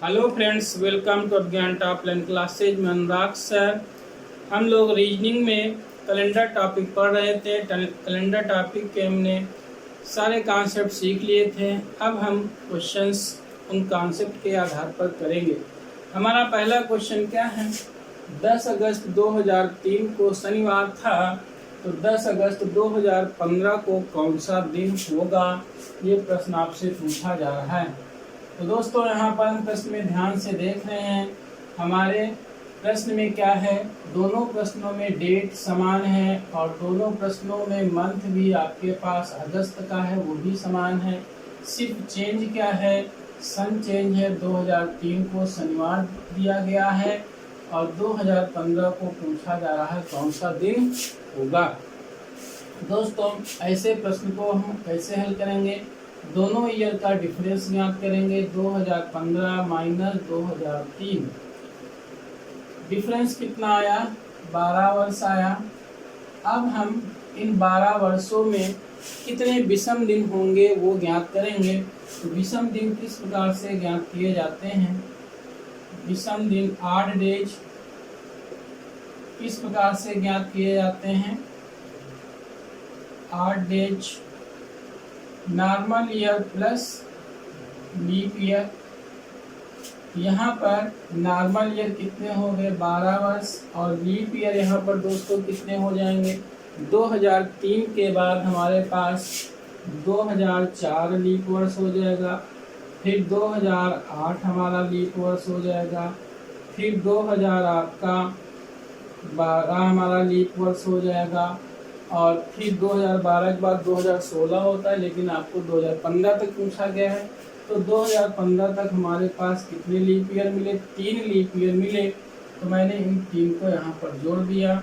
Hello friends, welcome to अज्ञान top line classes में अनुराग sir. हम लोग रीजनिंग में कैलेंडर टॉपिक पढ़ रहे थे। कैलेंडर टॉपिक के हमने सारे कॉन्सेप्ट सीख लिए थे। अब हम क्वेश्चंस उन कॉन्सेप्ट के आधार पर करेंगे। हमारा पहला क्वेश्चन क्या है? 10 अगस्त 2003 को शनिवार था, तो 10 अगस्त 2015 को कौन सा दिन होगा? ये प्रश्न आपसे पूछा जा रहा है। तो दोस्तों, यहाँ पर हम प्रश्न में ध्यान से देख रहे हैं। हमारे प्रश्न में क्या है? दोनों प्रश्नों में डेट समान है और दोनों प्रश्नों में मंथ भी आपके पास अगस्त का है, वो भी समान है। सिर्फ चेंज क्या है? सन चेंज है। 2003 को शनिवार दिया गया है और 2015 को पूछा जा रहा है कौन सा दिन होगा। दोस्तों, ऐसे प्रश्न को हम कैसे हल करेंगे? दोनों ईयर का डिफरेंस ज्ञात करेंगे। 2015 माइनस 2003, डिफरेंस कितना आया? 12 वर्ष आया। अब हम इन 12 वर्षों में कितने विषम दिन होंगे वो ज्ञात करेंगे। तो विषम दिन किस प्रकार से ज्ञात किए जाते हैं? विषम दिन ऑड डेज किस प्रकार से ज्ञात किए जाते हैं? Odd days normal year plus leap year. यहाँ पर नॉर्मल ईयर कितने हो गए? 12 वर्ष। और लीप ईयर यहाँ पर दोस्तों कितने हो जाएंगे? 2003 के बाद हमारे पास 2004 लीप वर्ष हो जाएगा, फिर 2008 हमारा लीप वर्ष हो जाएगा, फिर 2000 आपका 12 हमारा लीप वर्ष हो जाएगा, और फिर 2012 के बाद 2016 होता है, लेकिन आपको 2015 तक पूछा गया है। तो 2015 तक हमारे पास कितने लीप ईयर मिले? 3 लीप ईयर मिले। तो मैंने इन 3 को यहाँ पर जोड़ दिया।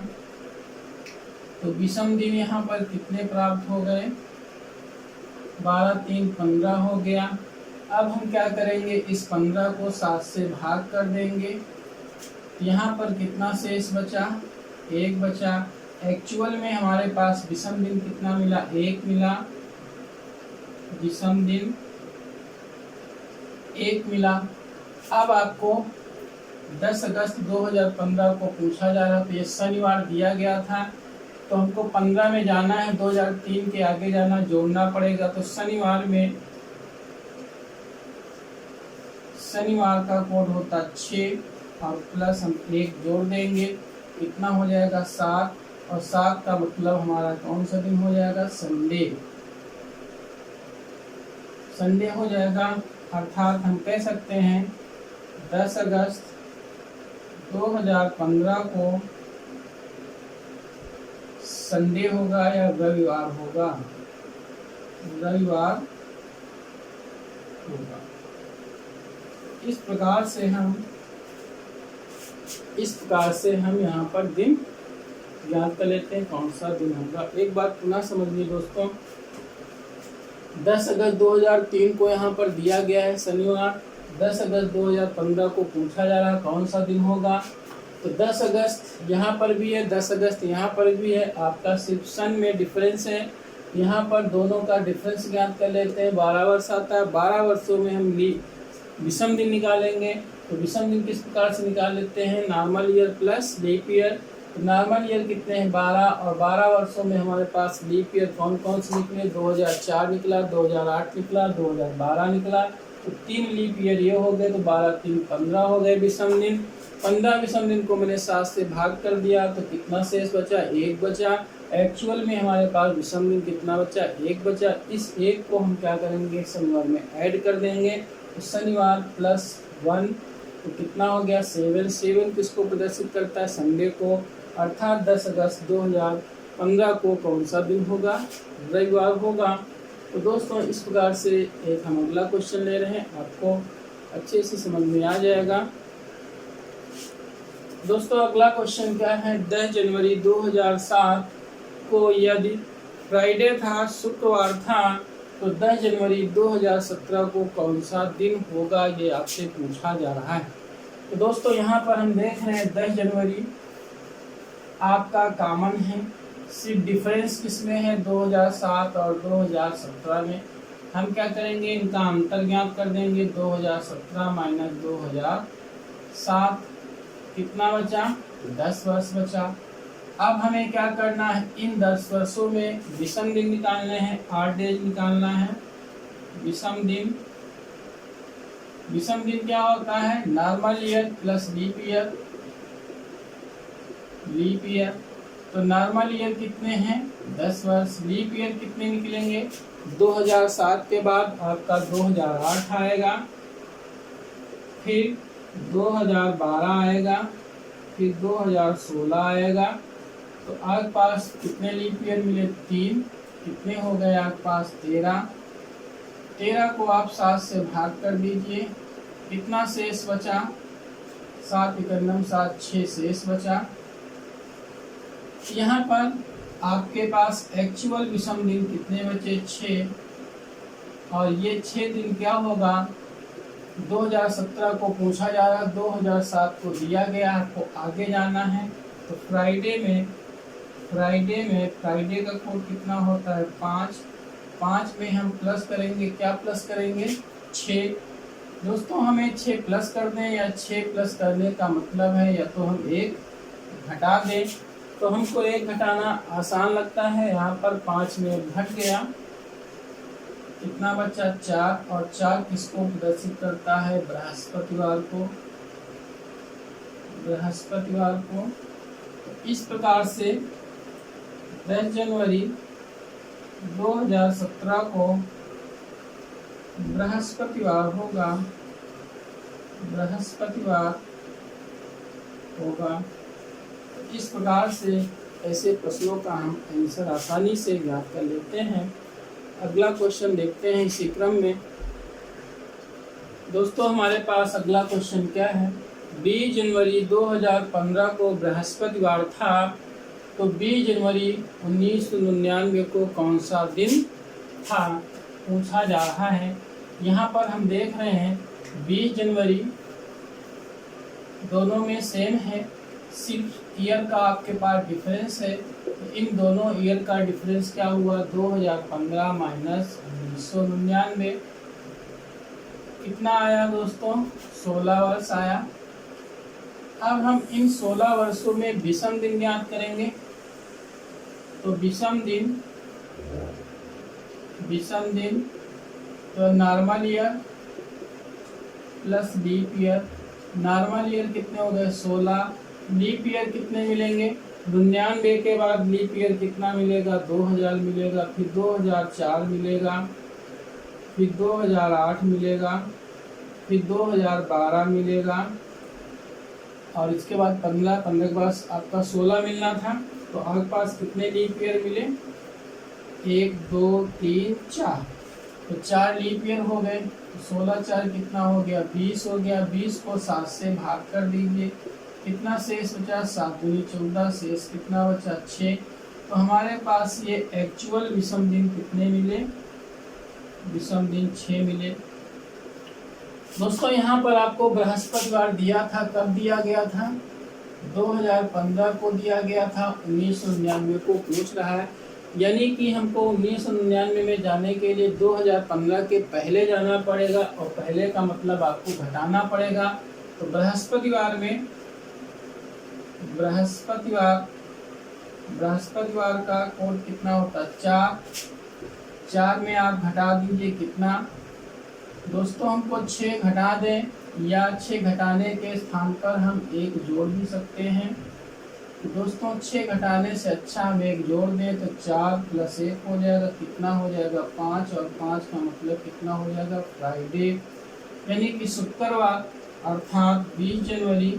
तो विषम दिन यहाँ पर कितने प्राप्त हो गए? 12 3 15 हो गया। अब हम क्या करेंगे? इस 15 को 7 से भाग कर देंगे। यहाँ पर कितना शेष बचा? 1 बचा। एक्चुअल में हमारे पास विषम दिन कितना मिला? 1 मिला। विषम दिन 1 मिला। अब आपको 10 अगस्त 2015 को पूछा जा रहा था, ये शनिवार दिया गया था, तो हमको 15 में जाना है, 2003 के आगे जाना, जोड़ना पड़ेगा। तो शनिवार में शनिवार का कोड होता 6 और प्लस हम 1 जोड़ देंगे, कितना हो जाएगा? 7। और 7 का मतलब हमारा कौन सा दिन हो जाएगा? संडे। संडे हो जाएगा। अर्थात हम कह सकते हैं 10 अगस्त 2015 को संडे होगा या रविवार होगा? रविवार होगा। इस प्रकार से हम यहाँ पर दिन याद कर लेते हैं कौन सा दिन होगा। एक बात पुनः समझिए दोस्तों, 10 अगस्त 2003 को यहाँ पर दिया गया है शनिवार। 10 अगस्त 2015 को पूछा जा रहा है कौन सा दिन होगा। तो 10 अगस्त यहाँ पर भी है, 10 अगस्त यहाँ पर भी है। आपका सिर्फ सन में डिफरेंस है। यहाँ पर दोनों का डिफरेंस ज्ञात कर लेते हैं। 12 वर्ष आता है। 12 वर्षों में हम विषम दिन निकालेंगे। तो विषम दिन किस प्रकार से निकाल लेते हैं? Normal year plus leap year. Normal year कितने हैं? 12। और 12 वर्षों में हमारे पास लीप ईयर कौन कौन से निकले? 2004 निकला, 2008 निकला, 2012 निकला। तो 3 लीप ईयर ये हो गए। तो 12 3 15 हो गए विषम दिन। 15 विषम दिन को मैंने 7 से भाग कर दिया, तो कितना शेष बचा? 1 बचा। एक्चुअल में हमारे पास विषम दिन कितना बचा? 1 बचा। इस 1 को हम क्या करेंगे? शनिवार में ऐड कर देंगे। तो शनिवार प्लस 1, तो कितना हो गया? 7। 7 किसको प्रदर्शित करता है? संडे को। अर्थात 10 अगस्त 2015 को कौन सा दिन होगा? रविवार होगा। तो दोस्तों, इस प्रकार से एक हम अगला क्वेश्चन ले रहे हैं, आपको अच्छे से समझ में आ जाएगा। दोस्तों, अगला क्वेश्चन क्या है? 10 जनवरी 2007 को यदि फ्राइडे था, शुक्रवार था, तो 10 जनवरी 2017 को कौन सा दिन होगा? ये आपसे पूछा जा रहा है। तो दोस्तों, यहाँ पर हम देख रहे हैं 10 जनवरी आपका कॉमन है। सिर्फ डिफरेंस किसमें है? 2007 और 2017 में। हम क्या करेंगे, इनका अंतर ज्ञात कर देंगे। 2017 माइनस 2007 कितना बचा, 10 वर्ष बचा। अब हमें क्या करना है, इन 10 वर्षों में विषम दिन निकालने हैं, 8 डेज निकालना है। विषम दिन, विषम दिन क्या होता है, normal year plus leap year. Leap year तो नॉर्मल ईयर कितने हैं, 10 वर्ष। लीप ईयर कितने निकलेंगे, 2007 के बाद आपका 2008 आएगा, फिर 2012 आएगा, फिर 2016 आएगा। तो आपके पास कितने लीप ईयर मिले, 3। कितने हो गए आपके पास, 13। 13 को आप 7 से भाग कर दीजिए, कितना शेष बचा, 7 × 7 6 शेष बचा। यहाँ पर आपके पास एक्चुअल विषम दिन कितने बचे, 6। और ये 6 दिन क्या होगा, 2017 को पूछा जा रहा, 2007 को दिया गया, आपको आगे जाना है। तो फ्राइडे का कोड कितना होता है, 5 में हम प्लस करेंगे, क्या प्लस करेंगे, 6। दोस्तों हमें 6 प्लस कर दें, या 6 प्लस करने का मतलब है या तो हम 1 घटा दें। तो हमको 1 घटाना आसान लगता है, यहाँ पर 5 में घट गया, कितना बचा, 4। और 4 किसको प्रदर्शित करता है, बृहस्पतिवार को। तो इस प्रकार से 10 जनवरी 2017 को बृहस्पतिवार होगा। इस प्रकार से ऐसे प्रश्नों का हम आंसर आसानी से ज्ञात कर लेते हैं। अगला क्वेश्चन देखते हैं इसी क्रम में। दोस्तों हमारे पास अगला क्वेश्चन क्या है, 20 जनवरी 2015 को बृहस्पतिवार था, तो 20 जनवरी 1999 को कौन सा दिन था, पूछा जा रहा है। यहाँ पर हम देख रहे हैं 20 जनवरी दोनों में सेम है, सिर्फ ईयर का आपके पास डिफरेंस है। तो इन दोनों ईयर का डिफरेंस क्या हुआ, 2015 माइनस 1999 कितना आया दोस्तों, 16 वर्ष आया। अब हम इन 16 वर्षों में विषम दिन ज्ञात करेंगे। तो विषम दिन तो normal year plus leap year. Normal year कितने हो गए, 16। लीप ईयर कितने मिलेंगे, 99 के बाद लीप ईयर कितना मिलेगा, 2000 मिलेगा, फिर 2004 मिलेगा, फिर 2008 मिलेगा, फिर 2012 मिलेगा, और इसके बाद 15 के बाद आपका 16 मिलना था। तो आपके पास कितने लीप ईयर मिले, 1 2 3 4। तो 4 लीप ईयर हो गए। तो 16 4 कितना हो गया, 20 हो गया। 20 को 7 से भाग कर दीजिए, कितना शेष बचा, 7 दूनी 14, शेष कितना बचा, 6। तो हमारे पास ये एक्चुअल विषम दिन कितने मिले, विषम दिन 6 मिले। दोस्तों यहाँ पर आपको बृहस्पतिवार दिया था, कब दिया गया था, 2015 को दिया गया था, 1999 को पूछ रहा है। यानी कि हमको 1999 में जाने के लिए 2015 के पहले जाना पड़ेगा, और पहले का मतलब आपको घटाना पड़ेगा। तो बृहस्पतिवार का कोड कितना होता है, 4 में आप घटा दीजिए कितना, दोस्तों हमको 6 घटा दें, या 6 घटाने के स्थान पर हम 1 जोड़ भी सकते हैं। दोस्तों 6 घटाने से अच्छा हम 1 जोड़ दें, तो 4 + 1 हो जाएगा, कितना हो जाएगा, 5। और 5 का मतलब कितना हो जाएगा, फ्राइडे, यानी कि शुक्रवार, अर्थात 20 जनवरी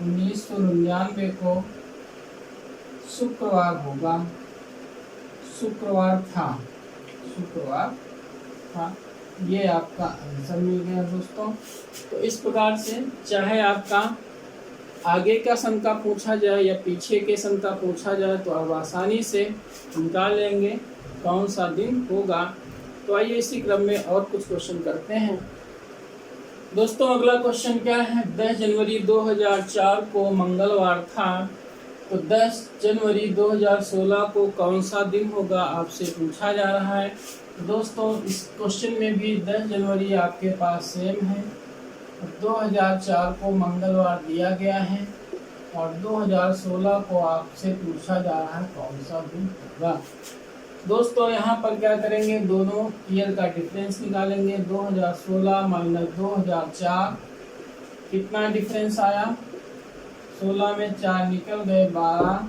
1999 को शुक्रवार होगा, शुक्रवार था। ये आपका आंसर मिल गया दोस्तों। तो इस प्रकार से चाहे आपका आगे का संख्या पूछा जाए या पीछे के संख्या पूछा जाए, तो आप आसानी से निकाल लेंगे कौन सा दिन होगा। तो आइए इसी क्रम में और कुछ क्वेश्चन करते हैं। दोस्तों अगला क्वेश्चन क्या है, 10 जनवरी 2004 को मंगलवार था, तो 10 जनवरी 2016 को कौन सा दिन होगा, आपसे पूछा जा रहा है। दोस्तों इस क्वेश्चन में भी 10 जनवरी आपके पास सेम है, 2004 को मंगलवार दिया गया है और 2016 को आपसे पूछा जा रहा है कौन सा दिन होगा। दोस्तों यहाँ पर क्या करेंगे, दोनों ईयर का डिफरेंस निकालेंगे। 2016 माइनस 2004, कितना डिफरेंस आया, 16 में 4 निकल गए, 12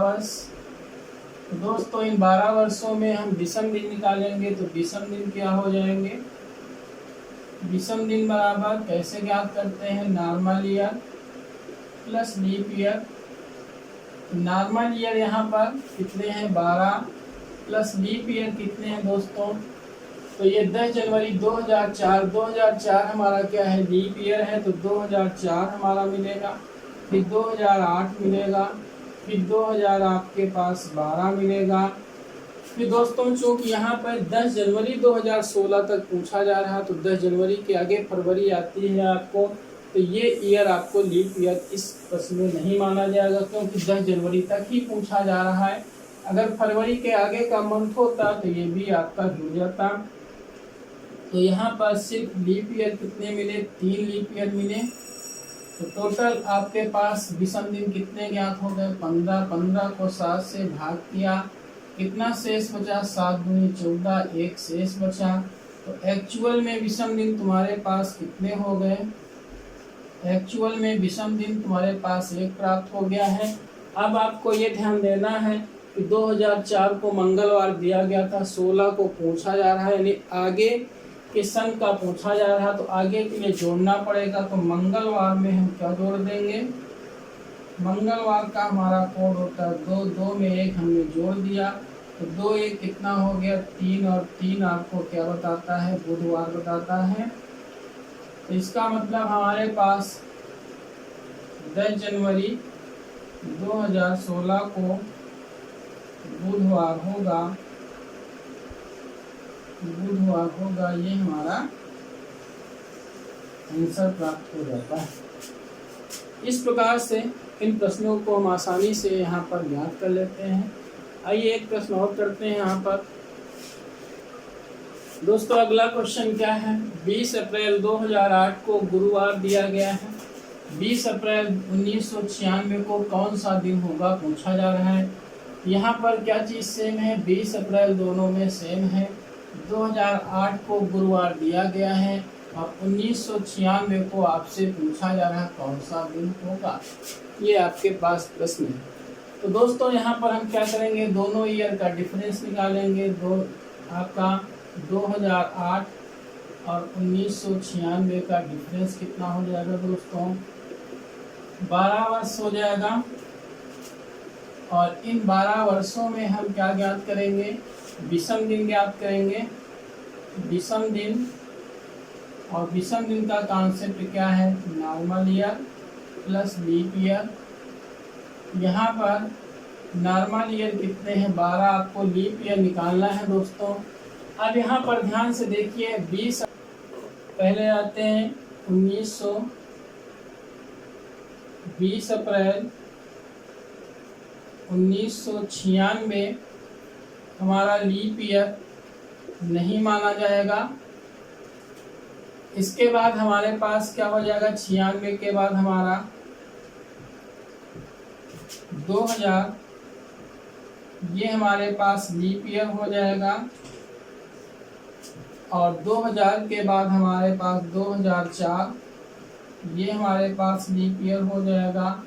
वर्ष। तो दोस्तों इन 12 वर्षों में हम विषम दिन निकालेंगे, तो विषम दिन क्या हो जाएंगे, विषम दिन बराबर कैसे ज्ञात करते हैं, normal year plus leap year. Normal year यहाँ पर कितने हैं, 12 प्लस लीप ईयर कितने हैं दोस्तों, तो ये 10 जनवरी 2004, 2004 हमारा क्या है, लीप ईयर है, तो 2004 हमारा मिलेगा, फिर 2008 मिलेगा, फिर 2000 आपके पास 12 मिलेगा। फिर दोस्तों चूंकि यहाँ पर 10 जनवरी 2016 तक पूछा जा रहा है, तो 10 जनवरी के आगे फरवरी आती है आपको, तो ये ईयर आपको लीप ईयर इस प्रश्न में नहीं माना जाएगा, क्योंकि 10 जनवरी तक ही पूछा जा रहा है। अगर फरवरी के आगे का मंथ होता तो ये भी आपका जुड़ जाता। तो यहाँ पर सिर्फ लीप ईयर कितने मिले, 3 लीप ईयर मिले। तो टोटल आपके पास विषम दिन कितने ज्ञात हो गए, 15, 15 को 7 से भाग किया, कितना शेष बचा, 7 दूनी 14, 1 शेष बचा। तो एक्चुअल में विषम दिन तुम्हारे पास कितने हो गए, एक्चुअल में विषम दिन तुम्हारे पास 1 प्राप्त हो गया है। अब आपको ये ध्यान देना है कि 2004 को मंगलवार दिया गया था, 16 को पूछा जा रहा है, यानी आगे के सन का पूछा जा रहा है, तो आगे के लिए जोड़ना पड़ेगा। तो मंगलवार में हम क्या जोड़ देंगे, मंगलवार का हमारा कोड होता है 2, 2 में 1 हमने जोड़ दिया, तो 2 1 कितना हो गया, 3, और 3 आपको क्या बताता है, बुधवार बताता है। तो इसका मतलब हमारे पास 10 जनवरी 2016 को बुधवार होगा, ये हमारा आंसर प्राप्त हो जाता है। इस प्रकार से इन प्रश्नों को हम आसानी से यहाँ पर ज्ञात कर लेते हैं। आइए एक प्रश्न और करते हैं यहाँ पर। दोस्तों अगला क्वेश्चन क्या है, 20 अप्रैल 2008 को गुरुवार दिया गया है, 20 अप्रैल 1996 को कौन सा दिन होगा पूछा जा रहा है। यहाँ पर क्या चीज़ सेम है, 20 अप्रैल दोनों में सेम है, 2008 को गुरुवार दिया गया है और 1996 को आपसे पूछा जा रहा है कौन सा दिन होगा, ये आपके पास प्रश्न है। तो दोस्तों यहाँ पर हम क्या करेंगे, दोनों ईयर का डिफरेंस निकालेंगे। आपका 2008 और 1996 का डिफरेंस कितना हो जाएगा दोस्तों, 12 वर्ष हो जाएगा। और इन 12 वर्षों में हम क्या ज्ञात करेंगे, विषम दिन ज्ञात करेंगे, विषम दिन। और विषम दिन का कॉन्सेप्ट क्या है, normal year plus leap year. यहाँ पर नॉर्मल ईयर कितने हैं, 12, आपको लीप ईयर निकालना है दोस्तों। अब यहाँ पर ध्यान से देखिए, 20 पहले आते हैं 20 अप्रैल 1996 हमारा लीप ईयर नहीं माना जाएगा। इसके बाद हमारे पास क्या हो जाएगा, 96 के बाद हमारा 2000, ये हमारे पास लीप ईयर हो जाएगा। और 2000 के बाद हमारे पास 2004, ये हमारे पास लीप ईयर हो जाएगा।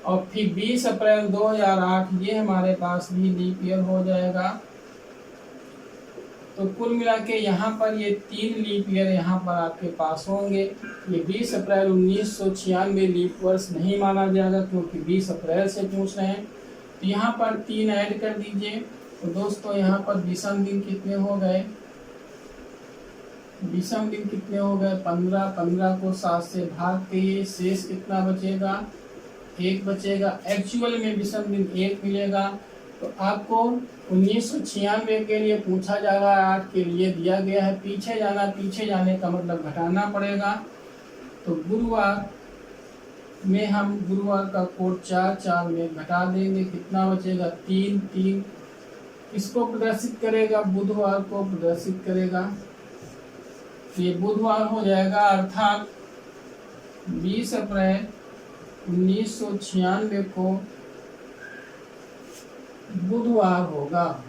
और फिर 20 अप्रैल 2008, ये हमारे पास भी लीप ईयर हो जाएगा। तो कुल मिला के यहाँ पर ये 3 लीप ईयर यहाँ पर आपके पास होंगे। ये 20 अप्रैल 1996 लीप वर्ष नहीं माना जाएगा, क्योंकि 20 अप्रैल से पूछ रहे हैं। तो यहाँ पर 3 ऐड कर दीजिए। तो दोस्तों यहाँ पर विषम दिन कितने हो गए, विषम दिन कितने हो गए, 15, 15 को 7 से भाग के शेष कितना बचेगा, 1 बचेगा। एक्चुअल में विषम दिन 1 मिलेगा। तो आपको 1996 के लिए पूछा जा रहा है, 8 के लिए दिया गया है। पीछे जाने का मतलब घटाना पड़ेगा। तो गुरुवार में हम गुरुवार का कोड 4 में घटा देंगे, कितना बचेगा, 3, 3 किसको प्रदर्शित करेगा? बुधवार को प्रदर्शित करेगा। ये बुधवार हो जाएगा, अर्थात 20 अप्रैल 1996 को बुधवार होगा।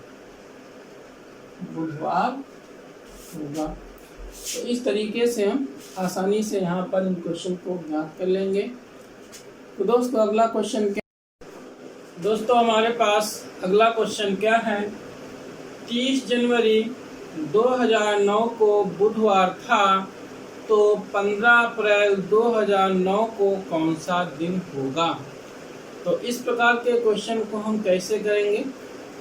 तो इस तरीके से हम आसानी से यहाँ पर इन क्वेश्चन को ज्ञात कर लेंगे। तो दोस्तों अगला क्वेश्चन क्या? दोस्तों हमारे पास अगला क्वेश्चन क्या है? 30 जनवरी 2009 को बुधवार था, तो 15 अप्रैल 2009 को कौन सा दिन होगा? तो इस प्रकार के क्वेश्चन को हम कैसे करेंगे?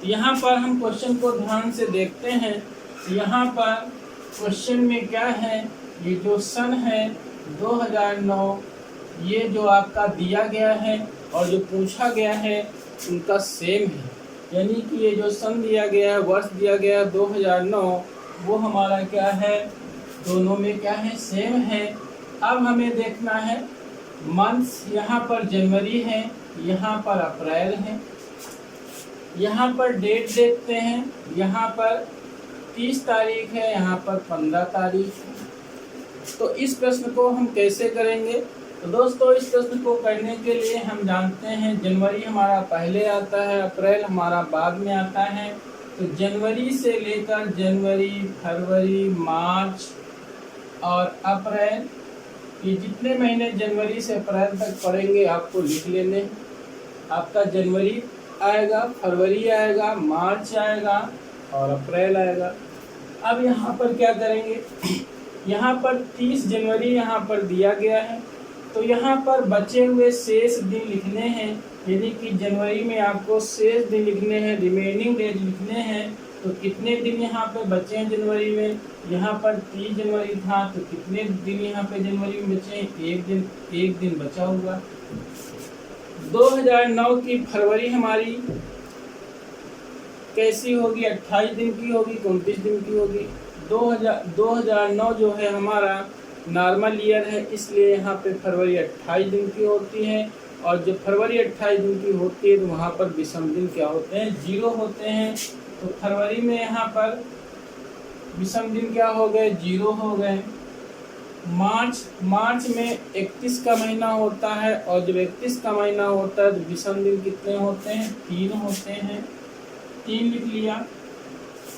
यहाँ पर हम क्वेश्चन को ध्यान से देखते हैं। यहाँ पर क्वेश्चन में क्या है? ये जो सन है 2009, ये जो आपका दिया गया है और जो पूछा गया है उनका सेम है, यानी कि ये जो सन दिया गया है, वर्ष दिया गया है 2009, वो हमारा क्या है? दोनों में क्या है? सेम है। अब हमें देखना है मंथ्स, यहाँ पर जनवरी है, यहाँ पर अप्रैल है। यहाँ पर डेट देखते हैं, यहाँ पर 30 तारीख है, यहाँ पर 15 तारीख है। तो इस प्रश्न को हम कैसे करेंगे? तो दोस्तों इस प्रश्न को करने के लिए हम जानते हैं जनवरी हमारा पहले आता है, अप्रैल हमारा बाद में आता है। तो जनवरी से लेकर जनवरी, फरवरी, मार्च और अप्रैल, ये जितने महीने जनवरी से अप्रैल तक पड़ेंगे आपको लिख लेने। आपका जनवरी आएगा, फरवरी आएगा, मार्च आएगा और अप्रैल आएगा। अब यहाँ पर क्या करेंगे? यहाँ पर 30 जनवरी यहाँ पर दिया गया है, तो यहाँ पर बचे हुए शेष दिन लिखने हैं, यानी कि जनवरी में आपको शेष दिन लिखने हैं, रिमेनिंग डेज लिखने हैं। तो कितने दिन यहाँ पे बचे हैं जनवरी में? यहाँ पर 30 जनवरी था, तो कितने दिन यहाँ पे जनवरी में बचे हैं? एक दिन बचा हुआ। 2009 की फरवरी हमारी कैसी होगी? 28 दिन की होगी, 29 दिन की होगी। 2009 जो है हमारा नॉर्मल ईयर है, इसलिए यहाँ पे फरवरी 28 दिन की होती है। और जब फरवरी 28 दिन की होती है तो वहाँ पर विषम दिन क्या होते हैं? 0 होते हैं। तो फरवरी में यहाँ पर विषम दिन क्या हो गए? 0 हो गए। मार्च में 31 का महीना होता है, और जब 31 का महीना होता है तो विषम दिन कितने होते हैं? 3 होते हैं। 3 लिख लिया।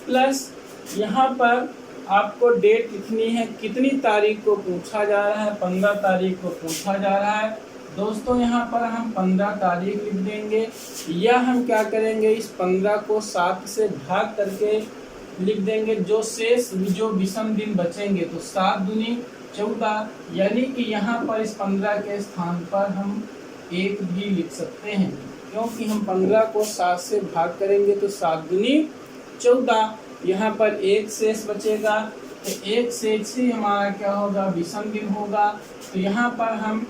प्लस यहाँ पर आपको डेट लिखनी है, कितनी तारीख को पूछा जा रहा है? 15 तारीख को पूछा जा रहा है। दोस्तों यहाँ पर हम 15 तारीख लिख देंगे, या हम क्या करेंगे? इस 15 को 7 से भाग करके लिख देंगे। जो शेष जो विषम दिन बचेंगे तो 7 दूनी 14, यानी कि यहाँ पर इस 15 के स्थान पर हम 1 भी लिख सकते हैं, क्योंकि हम 15 को 7 से भाग करेंगे तो 7 दूनी 14। यहाँ पर 1 शेष बचेगा, तो 1 शेष ही हमारा क्या होगा? विषम दिन होगा। तो यहाँ पर हम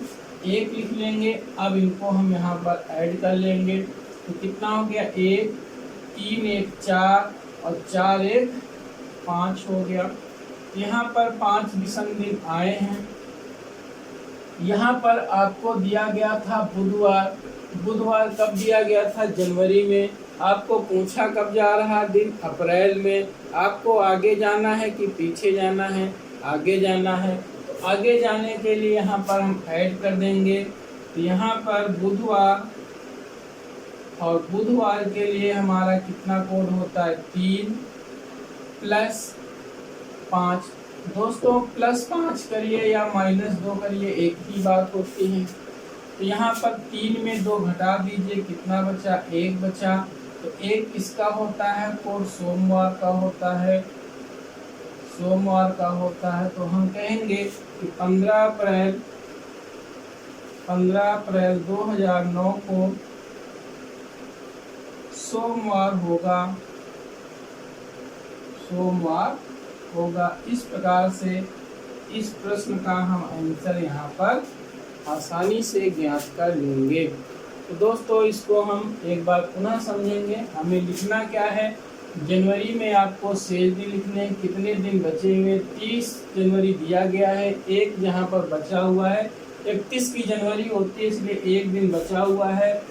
1 लिख लेंगे। अब इनको हम यहाँ पर ऐड कर लेंगे, तो कितना हो गया? 1, 3, 1, 4 और 4, 1, 5 हो गया। यहाँ पर 5 विषम दिन आए हैं। यहाँ पर आपको दिया गया था बुधवार कब दिया गया था? जनवरी में। आपको पूछा कब जा रहा दिन? अप्रैल में। आपको आगे जाना है कि पीछे जाना है? आगे जाना है। तो आगे जाने के लिए यहाँ पर हम ऐड कर देंगे। तो यहाँ पर बुधवार, और बुधवार के लिए हमारा कितना कोड होता है? 3 + 5। दोस्तों +5 करिए या -2 करिए, एक ही बात होती है। तो यहाँ पर 3 में 2 घटा दीजिए, कितना बचा? 1 बचा। तो 1 किसका होता है? कोड सोमवार का होता है, सोमवार का होता है। तो हम कहेंगे कि 15 अप्रैल 2009 को सोमवार होगा। इस प्रकार से इस प्रश्न का हम आंसर यहाँ पर आसानी से ज्ञात कर लेंगे। तो दोस्तों इसको हम एक बार पुनः समझेंगे। हमें लिखना क्या है? जनवरी में आपको शेष दिन लिखने, कितने दिन बचे हुए? 30 जनवरी दिया गया है, 1 जहाँ पर बचा हुआ है, 31 की जनवरी होती है, इसलिए एक दिन बचा हुआ है।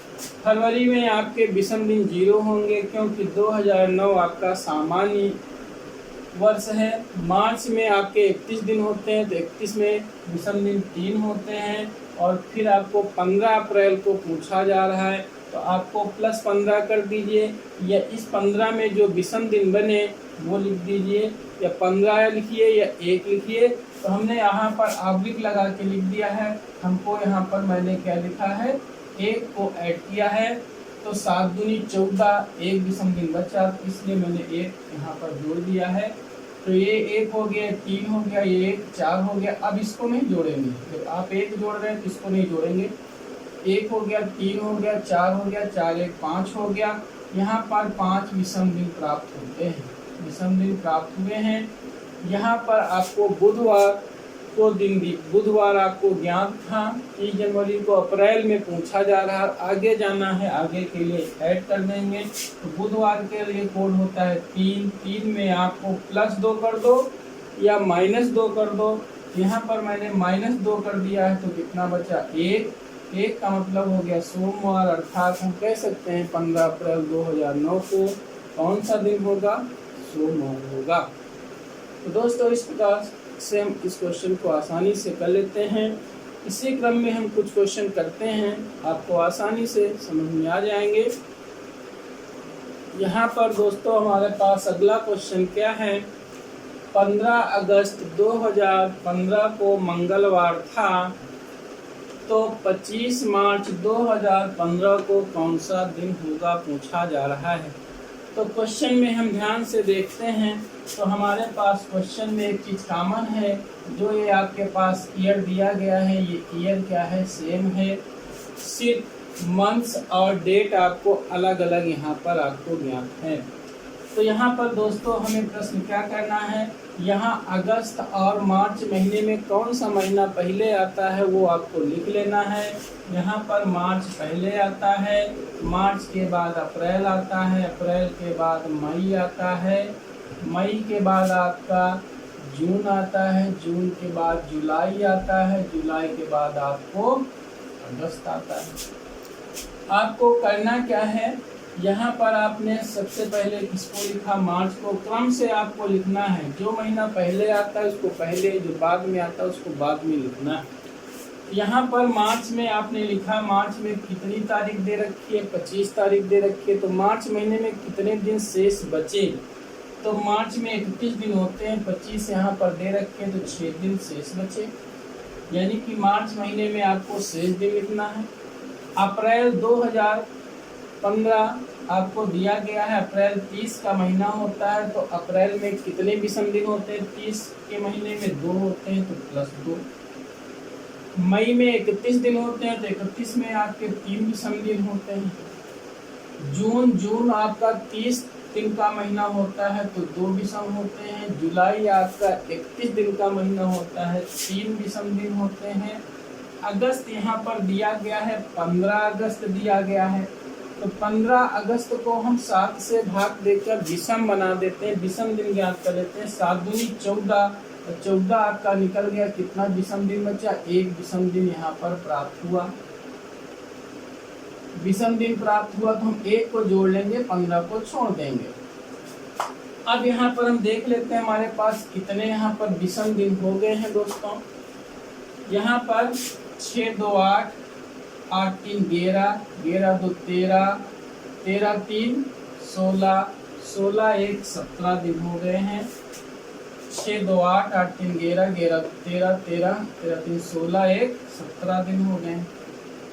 फरवरी में आपके विषम दिन 0 होंगे क्योंकि 2009 आपका सामान्य वर्ष है। मार्च में आपके 31 दिन होते हैं, तो 31 में विषम दिन 3 होते हैं। और फिर आपको 15 अप्रैल को पूछा जा रहा है, तो आपको +15 कर दीजिए, या इस 15 में जो विषम दिन बने वो लिख दीजिए, या 15 लिखिए या 1 लिखिए। तो हमने यहाँ पर ऑब्लिक लगा के लिख दिया है। हमको यहाँ पर मैंने क्या लिखा है, 1 को ऐड किया है, तो 7 दूनी 14, एक विषम दिन बचा, इसलिए मैंने 1 यहाँ पर जोड़ दिया है। तो ये 1 हो गया, 3 हो गया, ये 1 4 हो गया। अब इसको नहीं जोड़ेंगे, जब आप 1 जोड़ रहे हैं तो इसको नहीं जोड़ेंगे। 1 हो गया, 3 हो गया, 4 हो गया, 4 1 5 हो गया। यहाँ पर 5 विषम दिन प्राप्त होते हैं, विषम दिन प्राप्त हुए हैं। यहाँ पर आपको बुधवार को दिन बुधवार आपको ज्ञात था। 30 जनवरी को अप्रैल में पूछा जा रहा है, आगे जाना है, आगे के लिए ऐड कर देंगे। तो बुधवार के लिए कोड होता है 3। 3 में आपको +2 कर दो या -2 कर दो। यहाँ पर मैंने -2 कर दिया है, तो कितना बचा, 1। 1 का मतलब हो गया सोमवार, अर्थात हम कह सकते हैं 15 अप्रैल 2009 को कौन सा दिन होगा, सोमवार होगा। तो दोस्तों इस प्रकार से हम इस क्वेश्चन को आसानी से कर लेते हैं। इसी क्रम में हम कुछ क्वेश्चन करते हैं, आपको आसानी से समझ में आ जाएंगे। यहाँ पर दोस्तों हमारे पास अगला क्वेश्चन क्या है, 15 अगस्त 2015 को मंगलवार था, तो 25 मार्च 2015 को कौन सा दिन होगा पूछा जा रहा है। तो क्वेश्चन में हम ध्यान से देखते हैं, तो हमारे पास क्वेश्चन में एक चीज़ कॉमन है, जो ये आपके पास ईयर दिया गया है, ये ईयर क्या है, सेम है, सिर्फ मंथ्स और डेट आपको अलग अलग यहाँ पर आपको ज्ञात है। तो यहाँ पर दोस्तों हमें प्रश्न क्या करना है, यहाँ अगस्त और मार्च महीने में कौन सा महीना पहले आता है वो आपको लिख लेना है। यहाँ पर मार्च पहले आता है, मार्च के बाद अप्रैल आता है, अप्रैल के बाद मई आता है, मई के बाद आपका जून आता है, जून के बाद जुलाई आता है, जुलाई के बाद आपको अगस्त आता है। आपको करना क्या है, यहाँ पर आपने सबसे पहले किसको लिखा, मार्च को। क्रम से आपको लिखना है, जो महीना पहले आता है उसको पहले, जो बाद में आता है उसको बाद में लिखना है। यहाँ पर मार्च में आपने लिखा, मार्च में कितनी तारीख दे रखी है, 25 तारीख दे रखी है। तो मार्च महीने में कितने दिन शेष बचे, तो मार्च में 31 दिन होते हैं, 25 यहाँ पर दे रखे हैं, तो 6 दिन शेष बचे, यानी कि मार्च महीने में आपको शेष दिन लिखना है। अप्रैल 2015 आपको दिया गया है, अप्रैल 30 का महीना होता है, तो अप्रैल में कितने विषम दिन होते हैं, 30 के महीने में 2 होते हैं, तो +2। मई में 31 दिन होते हैं, तो 31 में आपके 3 विषम दिन होते हैं। जून आपका 30 दिन का महीना होता है, तो 2 विषम होते हैं। जुलाई आपका 31 दिन का महीना होता है, 3 विषम दिन होते हैं। अगस्त यहाँ पर दिया गया है, 15 अगस्त दिया गया है, तो 15 अगस्त को हम 7 से भाग देकर विषम बना देते हैं, विषम दिन ज्ञात कर लेते हैं। 7 दूनी 14, 14 आपका निकल गया, कितना विषम दिन बचा, 1 विषम दिन यहाँ पर प्राप्त हुआ। विषम दिन प्राप्त हुआ तो हम 1 को जोड़ लेंगे, 15 को छोड़ देंगे। अब यहाँ पर हम देख लेते हैं हमारे पास कितने यहाँ पर विषम दिन हो गए हैं दोस्तों। यहाँ पर 6 2 8, 8 3 11, 11 2 13, 13 3 16, 16 1 17 दिन हो गए हैं। 6 2 8, 8 3 11, 11 13, 13, 13 3 16 1 17 दिन हो गए।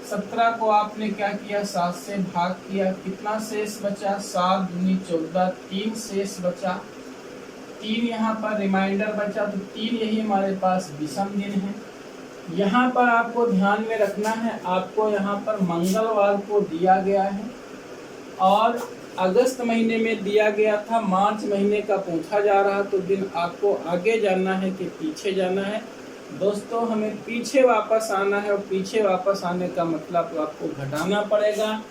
17 को आपने क्या किया, 7 से भाग किया, कितना शेष बचा, 7 दूनी 14, 3 शेष बचा, 3 यहाँ पर रिमाइंडर बचा, तो 3 यही हमारे पास विषम दिन है। यहाँ पर आपको ध्यान में रखना है, आपको यहाँ पर मंगलवार को दिया गया है और अगस्त महीने में दिया गया था, मार्च महीने का पूछा जा रहा, तो दिन आपको आगे जाना है कि पीछे जाना है। दोस्तों हमें पीछे वापस आना है, और पीछे वापस आने का मतलब तो आपको घटाना पड़ेगा।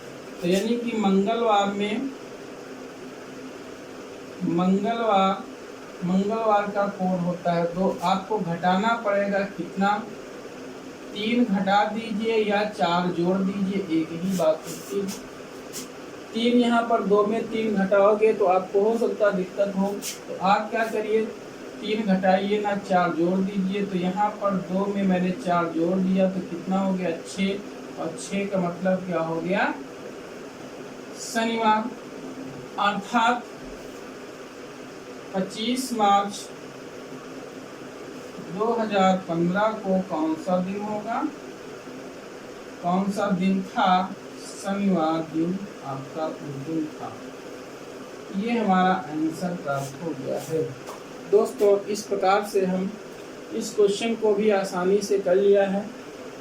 तो यानी कि मंगलवार में मंगलवार का कोड होता है, तो आपको घटाना पड़ेगा कितना, 3 घटा दीजिए या 4 जोड़ दीजिए, एक ही बात होती है। 3 यहाँ पर 2 में 3 घटाओगे तो आपको हो सकता है दिक्कत हो, तो आप क्या करिए 3 घटाइए ना 4 जोड़ दीजिए। तो यहाँ पर 2 में मैंने 4 जोड़ दिया तो कितना हो गया 6, और 6 का मतलब क्या हो गया शनिवार। अर्थात 25 मार्च 2015 को कौन सा दिन होगा, कौन सा दिन था, शनिवार दिन आपका उस दिन था। ये हमारा आंसर प्राप्त हो गया है। दोस्तों इस प्रकार से हम इस क्वेश्चन को भी आसानी से कर लिया है।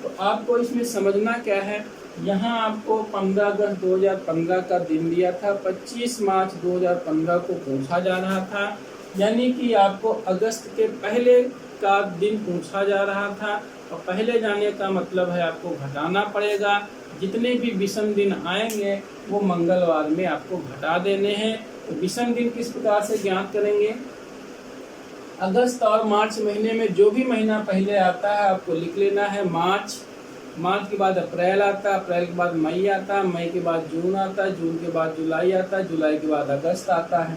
तो आपको इसमें समझना क्या है, यहाँ आपको 15 अगस्त 2015 का दिन दिया था, 25 मार्च 2015 को पूछा जा रहा था, यानी कि आपको अगस्त के पहले का दिन पूछा जा रहा था। और पहले जाने का मतलब है आपको घटाना पड़ेगा, जितने भी विषम दिन आएंगे वो मंगलवार में आपको घटा देने हैं। तो विषम दिन किस प्रकार से ज्ञात करेंगे, अगस्त और मार्च महीने में जो भी महीना पहले आता है आपको लिख लेना है मार्च, मार्च के बाद अप्रैल आता है, अप्रैल के बाद मई आता है, मई के बाद जून आता है, जून के बाद जुलाई आता है, जुलाई के बाद अगस्त आता है।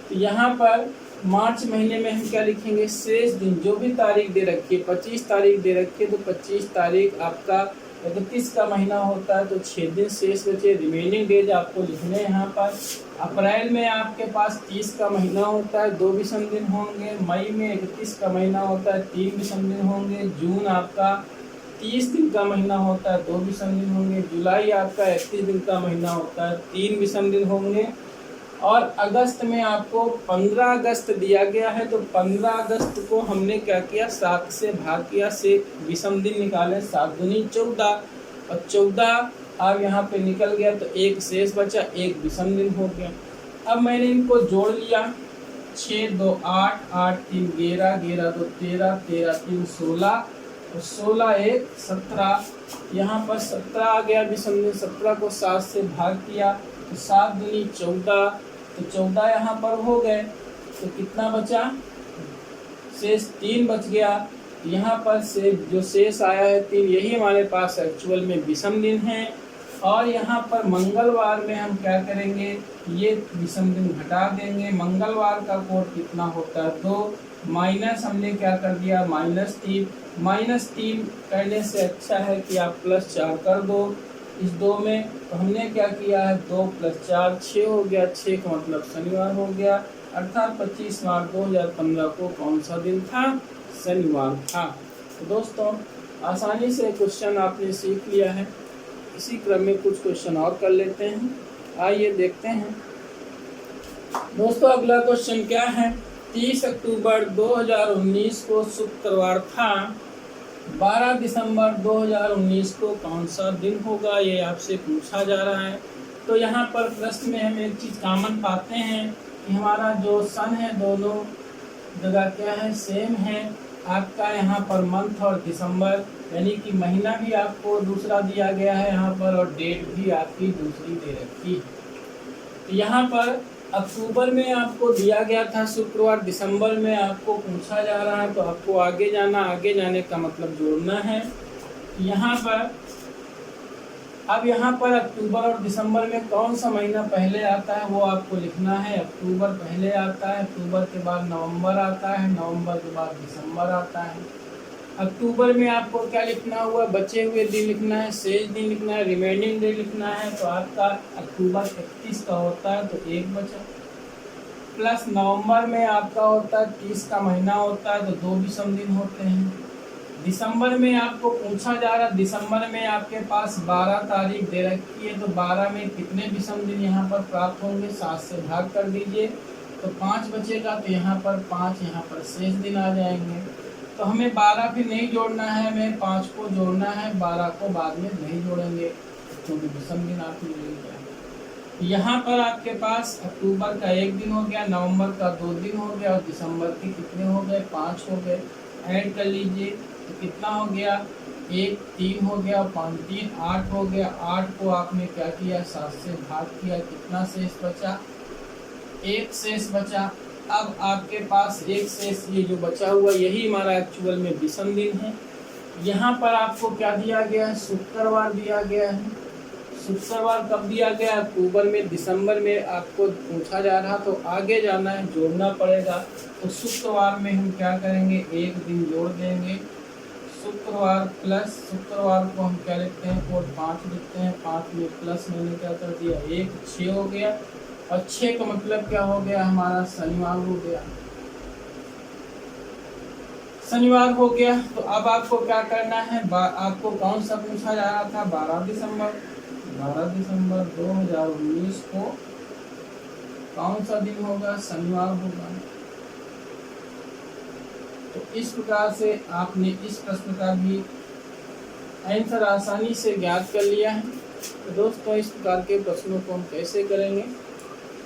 तो यहाँ पर मार्च महीने में हम क्या लिखेंगे, शेष दिन जो भी तारीख दे रखी है, 25 तारीख दे रखी है, तो 25 तारीख आपका 31 का महीना होता है, तो 6 दिन शेष बचे, रिमेनिंग डेज आपको लिखने हैं यहाँ पर। अप्रैल में आपके पास 30 का महीना होता है, 2 विषम दिन होंगे। मई में 31 का महीना होता है, 3 विषम दिन होंगे। जून आपका 30 दिन का महीना होता है, 2 विषम दिन होंगे। जुलाई आपका 31 दिन का महीना होता है, 3 विषम दिन होंगे। और अगस्त में आपको 15 अगस्त दिया गया है, तो 15 अगस्त को हमने क्या किया 7 से भाग किया, से विषम दिन निकाले, 7 दूनी 14, और 14 अब यहाँ पे निकल गया तो एक शेष बचा, एक विषम दिन हो गया। अब मैंने इनको जोड़ लिया, 6 2 8, 8 3 11, 11 2 13, 13 3 16, और 16 1 17। यहाँ पर 17 आ गया विषम दिन, 17 को 7 से भाग किया तो 7 दूनी 14, तो 14 यहाँ पर हो गए। तो कितना बचा, शेष 3 बच गया। यहाँ पर से जो शेष आया है 3, यही हमारे पास एक्चुअल में विषम दिन है। और यहाँ पर मंगलवार में हम क्या करेंगे, ये विषम दिन घटा देंगे। मंगलवार का कोड कितना होता है 2, माइनस हमने क्या कर दिया -3, -3 करने से अच्छा है कि आप +4 कर दो इस 2 में। तो हमने क्या किया है 2 + 4 6 हो गया, 6 का मतलब शनिवार हो गया। अर्थात 25 मार्च 2015 को कौन सा दिन था, शनिवार था। तो दोस्तों आसानी से क्वेश्चन आपने सीख लिया है। इसी क्रम में कुछ क्वेश्चन और कर लेते हैं, आइए देखते हैं। दोस्तों अगला क्वेश्चन क्या है, 30 अक्टूबर 2019 को शुक्रवार था, 12 दिसंबर 2019 को कौन सा दिन होगा, ये आपसे पूछा जा रहा है। तो यहाँ पर प्रश्न में हम एक चीज़ कॉमन पाते हैं कि हमारा जो सन है दोनों जगह क्या है, सेम है। आपका यहाँ पर मंथ और दिसंबर यानी कि महीना भी आपको दूसरा दिया गया है यहाँ पर, और डेट भी आपकी दूसरी दे रखी है। तो यहाँ पर अक्टूबर में आपको दिया गया था शुक्रवार, दिसंबर में आपको पूछा जा रहा है, तो आपको आगे जाना, आगे जाने का मतलब जोड़ना है। यहाँ पर अब यहाँ पर अक्टूबर और दिसंबर में कौन सा महीना पहले आता है वो आपको लिखना है। अक्टूबर पहले आता है, अक्टूबर के बाद नवंबर आता है, नवंबर के बाद दिसंबर आता है। अक्टूबर में आपको क्या लिखना हुआ, बचे हुए दिन लिखना है, शेष दिन लिखना है, रिमेनिंग डे लिखना है। तो आपका अक्टूबर 31 का होता है, तो 1 बचा। प्लस नवंबर में आपका होता है 30 का महीना होता है, तो 2 विषम दिन होते हैं। दिसंबर में आपको पूछा जा रहा है, दिसंबर में आपके पास 12 तारीख दे रखी है, तो 12 में कितने विषम दिन यहाँ पर प्राप्त होंगे, 7 से भाग कर दीजिए तो 5 बचेगा। तो यहाँ पर 5, यहाँ पर शेष दिन आ जाएंगे। तो हमें 12 भी नहीं जोड़ना है, हमें 5 को जोड़ना है, 12 को बाद में नहीं जोड़ेंगे क्योंकि विषम दिन आपको मिल गया। यहाँ पर आपके पास अक्टूबर का 1 दिन हो गया, नवंबर का 2 दिन हो गया, और दिसंबर के कितने हो गए, 5 हो गए। ऐड कर लीजिए तो कितना हो गया, 1 3 हो गया, 5 3 8 हो गया। 8 को आपने क्या किया, 7 से भाग किया, कितना शेष बचा, 1 शेष बचा। अब आपके पास 1 शेष, ये जो बचा हुआ यही हमारा एक्चुअल में विषम दिन है। यहाँ पर आपको क्या दिया गया है, शुक्रवार दिया गया है। शुक्रवार कब दिया गया, अक्टूबर में, दिसंबर में आपको पूछा जा रहा, तो आगे जाना है, जोड़ना पड़ेगा। तो शुक्रवार में हम क्या करेंगे, एक दिन जोड़ देंगे, शुक्रवार प्लस शुक्रवार को हम क्या लिखते हैं, कोड 5 लिखते हैं, 5 में प्लस मैंने क्या कर दिया 1, 6 हो गया। और 6 का मतलब क्या हो गया, हमारा शनिवार हो गया, शनिवार हो गया। तो अब आपको क्या करना है, आपको कौन सा पूछा जा रहा था, 12 दिसंबर 2019 को कौन सा दिन होगा, शनिवार होगा। तो इस प्रकार से आपने इस प्रश्न का भी आंसर आसानी से ज्ञात कर लिया है। तो दोस्तों इस प्रकार के प्रश्नों को हम कैसे करेंगे,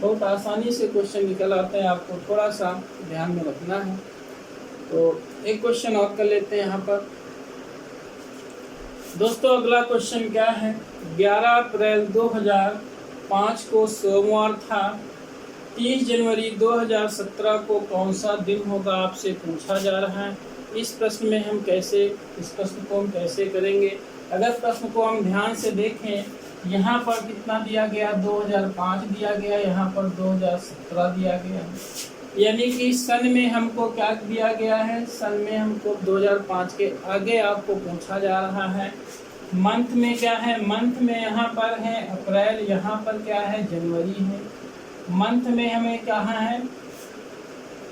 बहुत आसानी से क्वेश्चन निकल आते हैं, आपको थोड़ा सा ध्यान में रखना है। तो एक क्वेश्चन और कर लेते हैं यहाँ पर दोस्तों। अगला क्वेश्चन क्या है, 11 अप्रैल 2005 को सोमवार था, 30 जनवरी 2017 को कौन सा दिन होगा, आपसे पूछा जा रहा है। इस प्रश्न में हम कैसे, इस प्रश्न को हम कैसे करेंगे। अगर प्रश्न को हम ध्यान से देखें, यहाँ पर कितना दिया गया, 2005 दिया गया, यहाँ पर 2017 दिया गया है, यानी कि सन में हमको क्या दिया गया है, सन में हमको 2005 के आगे आपको पूछा जा रहा है। मंथ में क्या है, मंथ में यहाँ पर है अप्रैल, यहाँ पर क्या है जनवरी है। मंथ में हमें कहाँ है,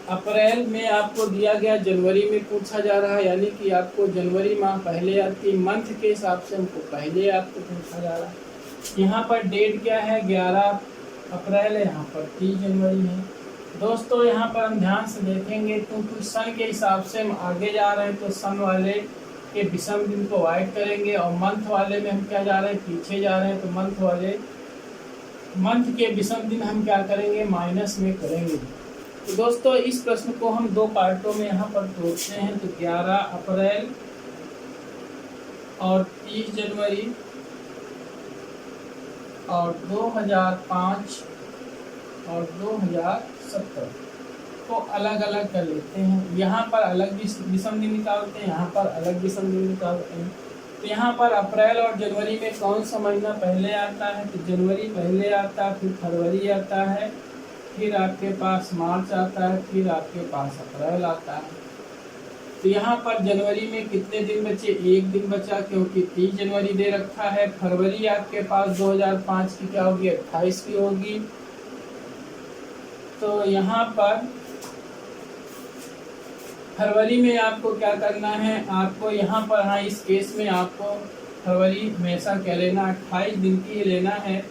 अप्रैल में आपको दिया गया, जनवरी में पूछा जा रहा है, यानी कि आपको जनवरी माह पहले आती, मंथ के हिसाब से हमको पहले आपको पूछा जा रहा है। यहाँ पर डेट क्या है, 11 अप्रैल है, यहाँ पर 30 जनवरी है। दोस्तों यहाँ पर हम ध्यान से देखेंगे, क्योंकि सन के हिसाब से हम आगे जा रहे हैं, तो सन वाले के विषम दिन को अवॉइड करेंगे, और मंथ वाले में हम क्या जा रहे हैं, पीछे जा रहे हैं, तो मंथ के विषम दिन हम क्या करेंगे, माइनस में करेंगे। तो दोस्तों इस प्रश्न को हम 2 पार्टों में यहाँ पर तोड़ते हैं। तो 11 अप्रैल और 30 जनवरी और 2005 और 2017 को अलग अलग कर लेते हैं। यहाँ पर अलग विषम दिन निकालते हैं, यहाँ पर अलग विषम दिन निकालते हैं। तो यहाँ पर अप्रैल और जनवरी में कौन सा महीना पहले आता है, तो जनवरी पहले आता है, फिर फरवरी आता है, फिर आपके पास मार्च आता है, फिर आपके पास अप्रैल आता है। तो यहाँ पर जनवरी में कितने दिन बचे, एक दिन बचा, क्योंकि 30 जनवरी दे रखा है। फरवरी आपके पास 2005 की क्या होगी, 28 की होगी। तो यहाँ पर फरवरी में आपको क्या करना है, आपको यहाँ पर, हाँ इस केस में आपको फरवरी हमेशा क्या लेना, 28 दिन की लेना है।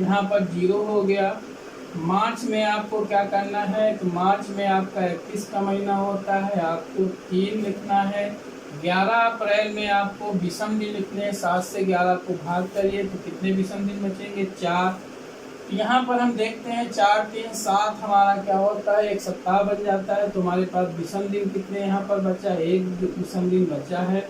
यहाँ पर 0 हो गया। मार्च में आपको क्या करना है, तो मार्च में आपका 31 का महीना होता है, आपको 3 लिखना है। 11 अप्रैल में आपको विषम दिन लिखने हैं, 7 से 11 को भाग करिए तो कितने विषम दिन बचेंगे, 4। यहाँ पर हम देखते हैं 4, 3, 7 हमारा क्या होता है, एक सप्ताह बन जाता है। तो हमारे पास विषम दिन कितने यहाँ पर बचा, एक विषम दिन बचा है।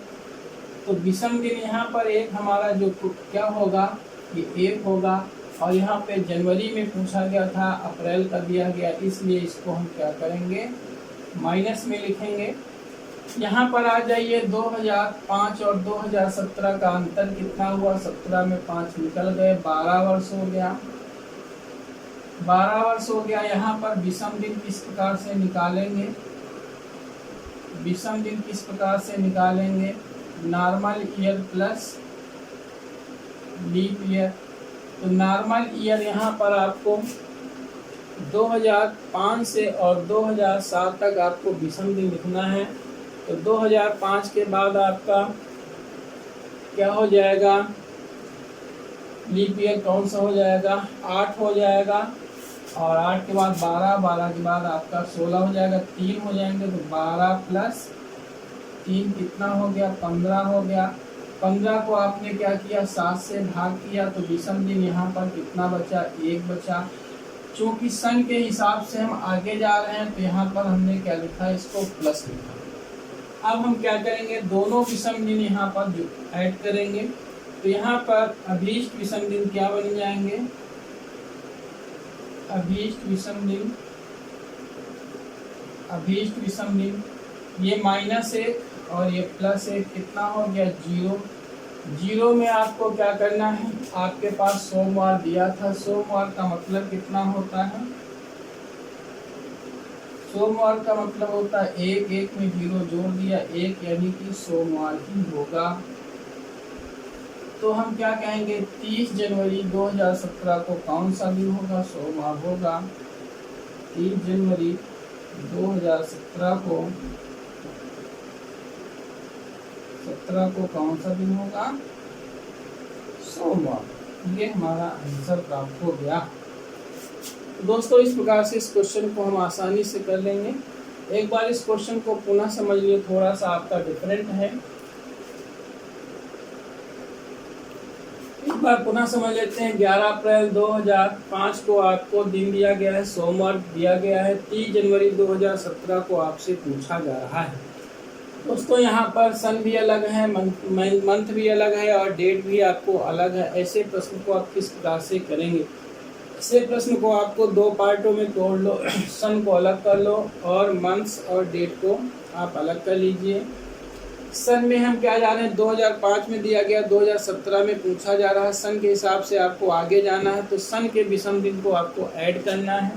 तो विषम दिन यहाँ पर एक हमारा जो क्या होगा, ये 1 होगा। और यहाँ पे जनवरी में पूछा गया था, अप्रैल का दिया गया, इसलिए इसको हम क्या करेंगे, माइनस में लिखेंगे। यहाँ पर आ जाइए, 2005 और 2017 का अंतर कितना हुआ, 17 में 5 निकल गए, 12 वर्ष हो गया, 12 वर्ष हो गया। यहाँ पर विषम दिन किस प्रकार से निकालेंगे, विषम दिन किस प्रकार से निकालेंगे, normal year plus leap year. तो नॉर्मल ईयर यहाँ पर आपको 2005 से और 2007 तक आपको विषम दिन लिखना है। तो 2005 के बाद आपका क्या हो जाएगा, लीप ईयर कौन सा हो जाएगा, 8 हो जाएगा। और 8 के बाद 12, 12 के बाद आपका 16 हो जाएगा, 3 हो जाएंगे। तो 12 प्लस 3 कितना हो गया, 15 हो गया। 15 को आपने क्या किया, 7 से भाग किया, तो विषम दिन यहाँ पर कितना बचा, 1 बचा। चूँकि सन के हिसाब से हम आगे जा रहे हैं, तो यहाँ पर हमने क्या लिखा, इसको प्लस लिखा। अब हम क्या करेंगे, दोनों विषम दिन यहाँ पर जो ऐड करेंगे, तो यहाँ पर अभीष्ट विषम दिन क्या बन जाएंगे, अभीष्ट विषम दिन, अभीष्ट विषम दिन ये -1 और ये प्लस 1 कितना हो गया 0। 0 में आपको क्या करना है, आपके पास सोमवार दिया था, सोमवार का मतलब कितना होता है, सोमवार का मतलब होता है 1, 1 में 0 जोड़ दिया 1, यानी कि सोमवार ही होगा। तो हम क्या कहेंगे 30 जनवरी 2017 को कौन सा दिन होगा, सोमवार होगा। 30 जनवरी 2017 को कौन सा दिन होगा, सोमवार। ये हमारा आंसर प्राप्त हो गया। दोस्तों इस प्रकार से इस क्वेश्चन को हम आसानी से कर लेंगे। एक बार इस क्वेश्चन को पुनः समझ लिए, थोड़ा सा आपका डिफरेंट है, एक बार पुनः समझ लेते हैं। 11 अप्रैल 2005 को आपको दिन दिया गया है, सोमवार दिया गया है। 30 जनवरी 2017 को आपसे पूछा जा रहा है। दोस्तों यहाँ पर सन भी अलग है, मंथ भी अलग है और डेट भी आपको अलग है। ऐसे प्रश्न को आप किस प्रकार से करेंगे, ऐसे प्रश्न को आपको दो पार्टों में तोड़ लो, सन को अलग कर लो और मंथ्स और डेट को आप अलग कर लीजिए। सन में हम क्या जा रहे हैं, 2005 में दिया गया, 2017 में पूछा जा रहा है। सन के हिसाब से आपको आगे जाना है, तो सन के विषम दिन को आपको ऐड करना है।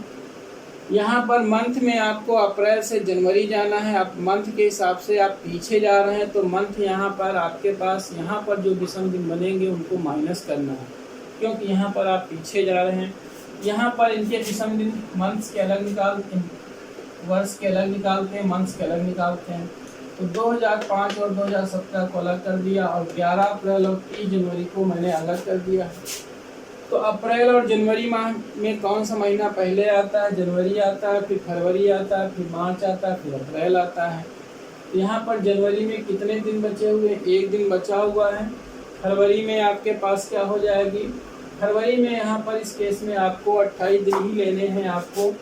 यहाँ पर मंथ में आपको अप्रैल से जनवरी जाना है। आप मंथ के हिसाब से आप पीछे जा रहे हैं, तो मंथ यहाँ पर आपके पास यहाँ पर जो विषम दिन बनेंगे उनको माइनस करना है, क्योंकि यहाँ पर आप पीछे जा रहे हैं। यहाँ पर इनके विषम दिन मंथ्स के अलग निकालते हैं, वर्ष के अलग निकालते हैं, मंथ्स के अलग निकालते हैं। तो 2005 और 2017 को अलग कर दिया और 11 अप्रैल और 30 जनवरी को मैंने अलग कर दिया। तो अप्रैल और जनवरी माह में कौन सा महीना पहले आता है, जनवरी आता है, फिर फरवरी आता है, फिर मार्च आता है, फिर अप्रैल आता है। तो यहाँ पर जनवरी में कितने दिन बचे हुए, एक दिन बचा हुआ है। फरवरी में आपके पास क्या हो जाएगी, फरवरी में यहाँ पर इस केस में आपको 28 दिन ही लेने हैं, आपको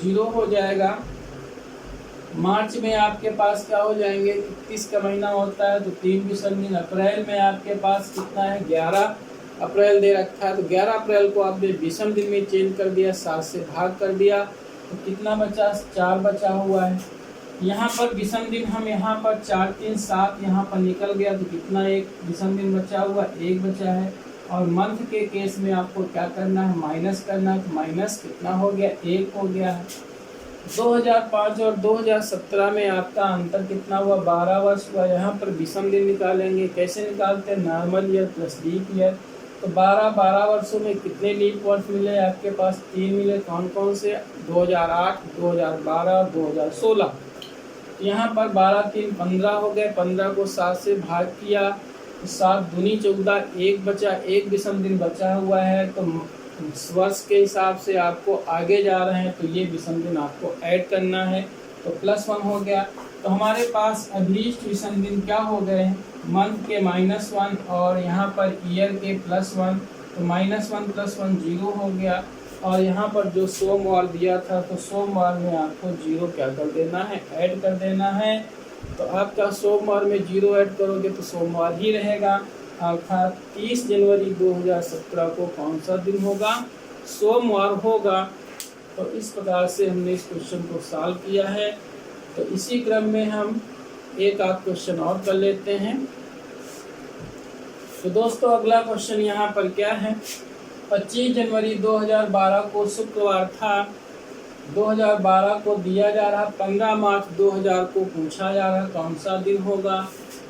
0 हो जाएगा। मार्च में आपके पास क्या हो जाएंगे, 31 का महीना होता है, तो 3 विषम दिन। अप्रैल में आपके पास कितना है, 11 अप्रैल दे रखा है, तो 11 अप्रैल को आपने विषम दिन में चेंज कर दिया, 7 से भाग कर दिया, तो कितना बचा, 4 बचा हुआ है। यहाँ पर विषम दिन हम यहाँ पर 4, 3, 7 यहाँ पर निकल गया, तो कितना, एक विषम दिन बचा हुआ, 1 बचा है। और मंथ के केस में आपको क्या करना है, माइनस करना है, तो माइनस कितना हो गया, 1 हो गया है। 2005 और 2017 में आपका अंतर कितना हुआ, 12 वर्ष हुआ। यहाँ पर विषम दिन निकालेंगे, कैसे निकालते हैं, normal year plus leap year. तो 12 वर्षों में कितने लीप वर्ष मिले आपके पास, 3 मिले। कौन कौन से, 2008, 2012 और 2016। यहाँ पर 12, 3, 15 हो गए, 15 को 7 से भाग किया, तो 7 दूनी 14, 1 बचा, 1 विषम दिन बचा हुआ है। तो वर्ष के हिसाब से आपको आगे जा रहे हैं, तो ये विषम दिन आपको ऐड करना है, तो +1 हो गया। तो हमारे पास अभीष्ट विषम दिन क्या हो गए, मंथ के -1 और यहाँ पर ईयर के +1, तो -1 + 1 0 हो गया। और यहाँ पर जो सोमवार दिया था, तो सोमवार में आपको 0 क्या कर देना है, ऐड कर देना है। तो आपका सोमवार में 0 ऐड करोगे तो सोमवार ही रहेगा, अर्थात 30 जनवरी 2017 को कौन सा दिन होगा, सोमवार होगा। तो इस प्रकार से हमने इस क्वेश्चन को सॉल्व किया है। तो इसी क्रम में हम एक आध क्वेश्चन और कर लेते हैं। तो दोस्तों अगला क्वेश्चन यहाँ पर क्या है, 25 जनवरी 2012 को शुक्रवार था, 2012 को दिया जा रहा, 15 मार्च 2000 को पूछा जा रहा, कौन सा दिन होगा।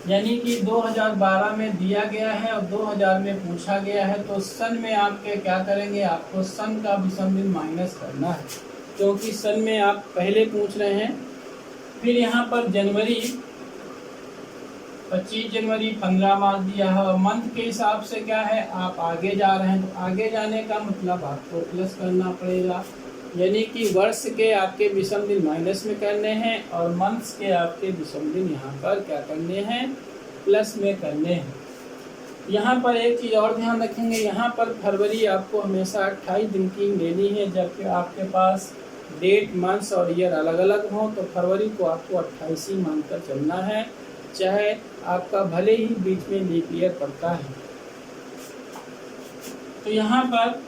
यानी कि 2012 में दिया गया है और 2000 में पूछा गया है, तो सन में आपके क्या करेंगे, आपको सन का विषम दिन माइनस करना है, क्योंकि सन में आप पहले पूछ रहे हैं। फिर यहाँ पर जनवरी 25 जनवरी 15 मार्च दिया है और मंथ के हिसाब से क्या है, आप आगे जा रहे हैं, तो आगे जाने का मतलब आपको प्लस करना पड़ेगा। यानी कि वर्ष के आपके विषम दिन माइनस में करने हैं और मंथ्स के आपके विषम दिन यहाँ पर क्या करने हैं, प्लस में करने हैं। यहाँ पर एक चीज़ और ध्यान रखेंगे, यहाँ पर फरवरी आपको हमेशा 28 दिन की लेनी है, जबकि आपके पास डेट, मंथ्स और ईयर अलग अलग हों, तो फरवरी को आपको 28 ही मानकर चलना है, चाहे आपका भले ही बीच में लीप ईयर पड़ता है। तो यहाँ पर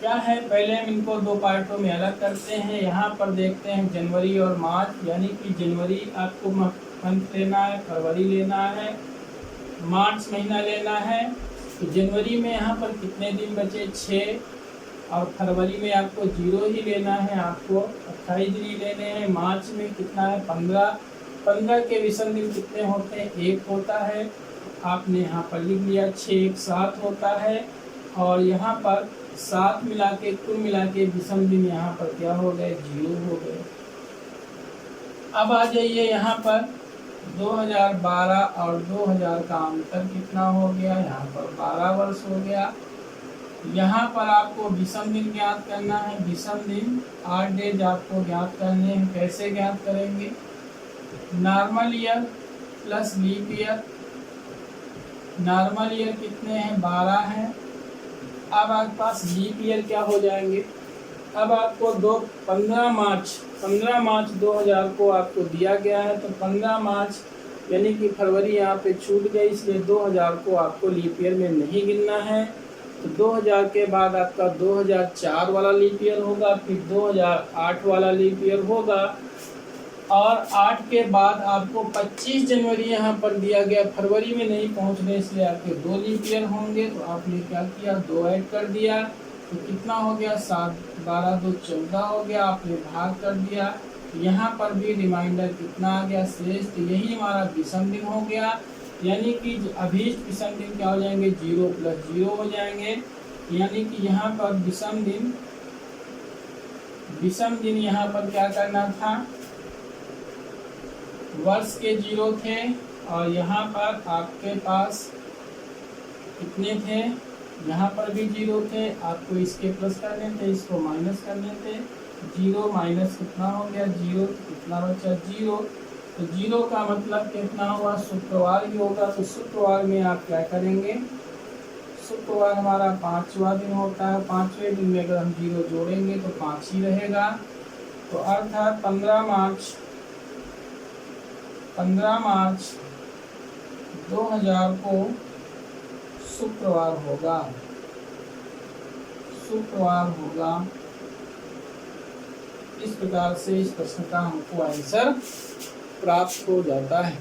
क्या है, पहले हम इनको दो पार्टों में अलग करते हैं। यहाँ पर देखते हैं जनवरी और मार्च, यानी कि जनवरी आपको मंथ लेना है, फरवरी लेना है, मार्च महीना लेना है। तो जनवरी में यहाँ पर कितने दिन बचे, 6, और फरवरी में आपको 0 ही लेना है, आपको 28 दिन ही लेने हैं। मार्च में कितना है, 15, 15 के विषम दिन कितने होते हैं, 1 होता है, आपने यहाँ पर लिख लिया। 6 1 7 होता है, और यहाँ पर 7 मिला के कुल मिला के विषम दिन यहाँ पर क्या हो गए, 0 हो गए। अब आ जाइए यहाँ पर 2012 और 2000 का अंतर कितना हो गया, यहाँ पर 12 वर्ष हो गया। यहाँ पर आपको विषम दिन ज्ञात करना है, विषम दिन 8 डेज आपको ज्ञात करने हैं। कैसे ज्ञात करेंगे, normal year plus leap year. Normal year कितने हैं, 12 हैं। अब आपके पास लीप ईयर क्या हो जाएंगे, अब आपको 15 मार्च 2000 को आपको दिया गया है, तो 15 मार्च यानी कि फरवरी यहाँ पे छूट गई, इसलिए 2000 को आपको लीप ईयर में नहीं गिनना है। तो 2000 के बाद आपका 2004 वाला लीप ईयर होगा, फिर 2008 वाला लीप ईयर होगा, और 8 के बाद आपको 25 जनवरी यहाँ पर दिया गया, फरवरी में नहीं पहुँचने, इसलिए आपके 2 लीप ईयर होंगे। तो आपने क्या किया, 2 ऐड कर दिया, तो कितना हो गया, 7 12 2 14 हो गया, आपने भाग कर दिया। यहाँ पर भी रिमाइंडर कितना आ गया, शेष। तो यही हमारा विषम दिन हो गया, यानी कि अभीष्ट विषम दिन क्या हो जाएंगे, 0 + 0 हो जाएंगे। यानी कि यहाँ पर विषम दिन यहाँ पर क्या करना था, वर्ष के 0 थे, और यहाँ पर आपके पास कितने थे, यहाँ पर भी 0 थे, आपको इसके प्लस करने थे, इसको माइनस करने थे। 0 माइनस कितना हो गया, 0, कितना बचा, 0। तो 0 का मतलब कितना हुआ, शुक्रवार ही होगा। तो शुक्रवार में आप क्या करेंगे, शुक्रवार हमारा 5वां दिन होता है, 5वें दिन में अगर हम 0 जोड़ेंगे तो 5 ही रहेगा। तो अर्थात 15 मार्च 2000 को शुक्रवार होगा। इस प्रकार से इस प्रश्न का हमको आंसर प्राप्त हो जाता है।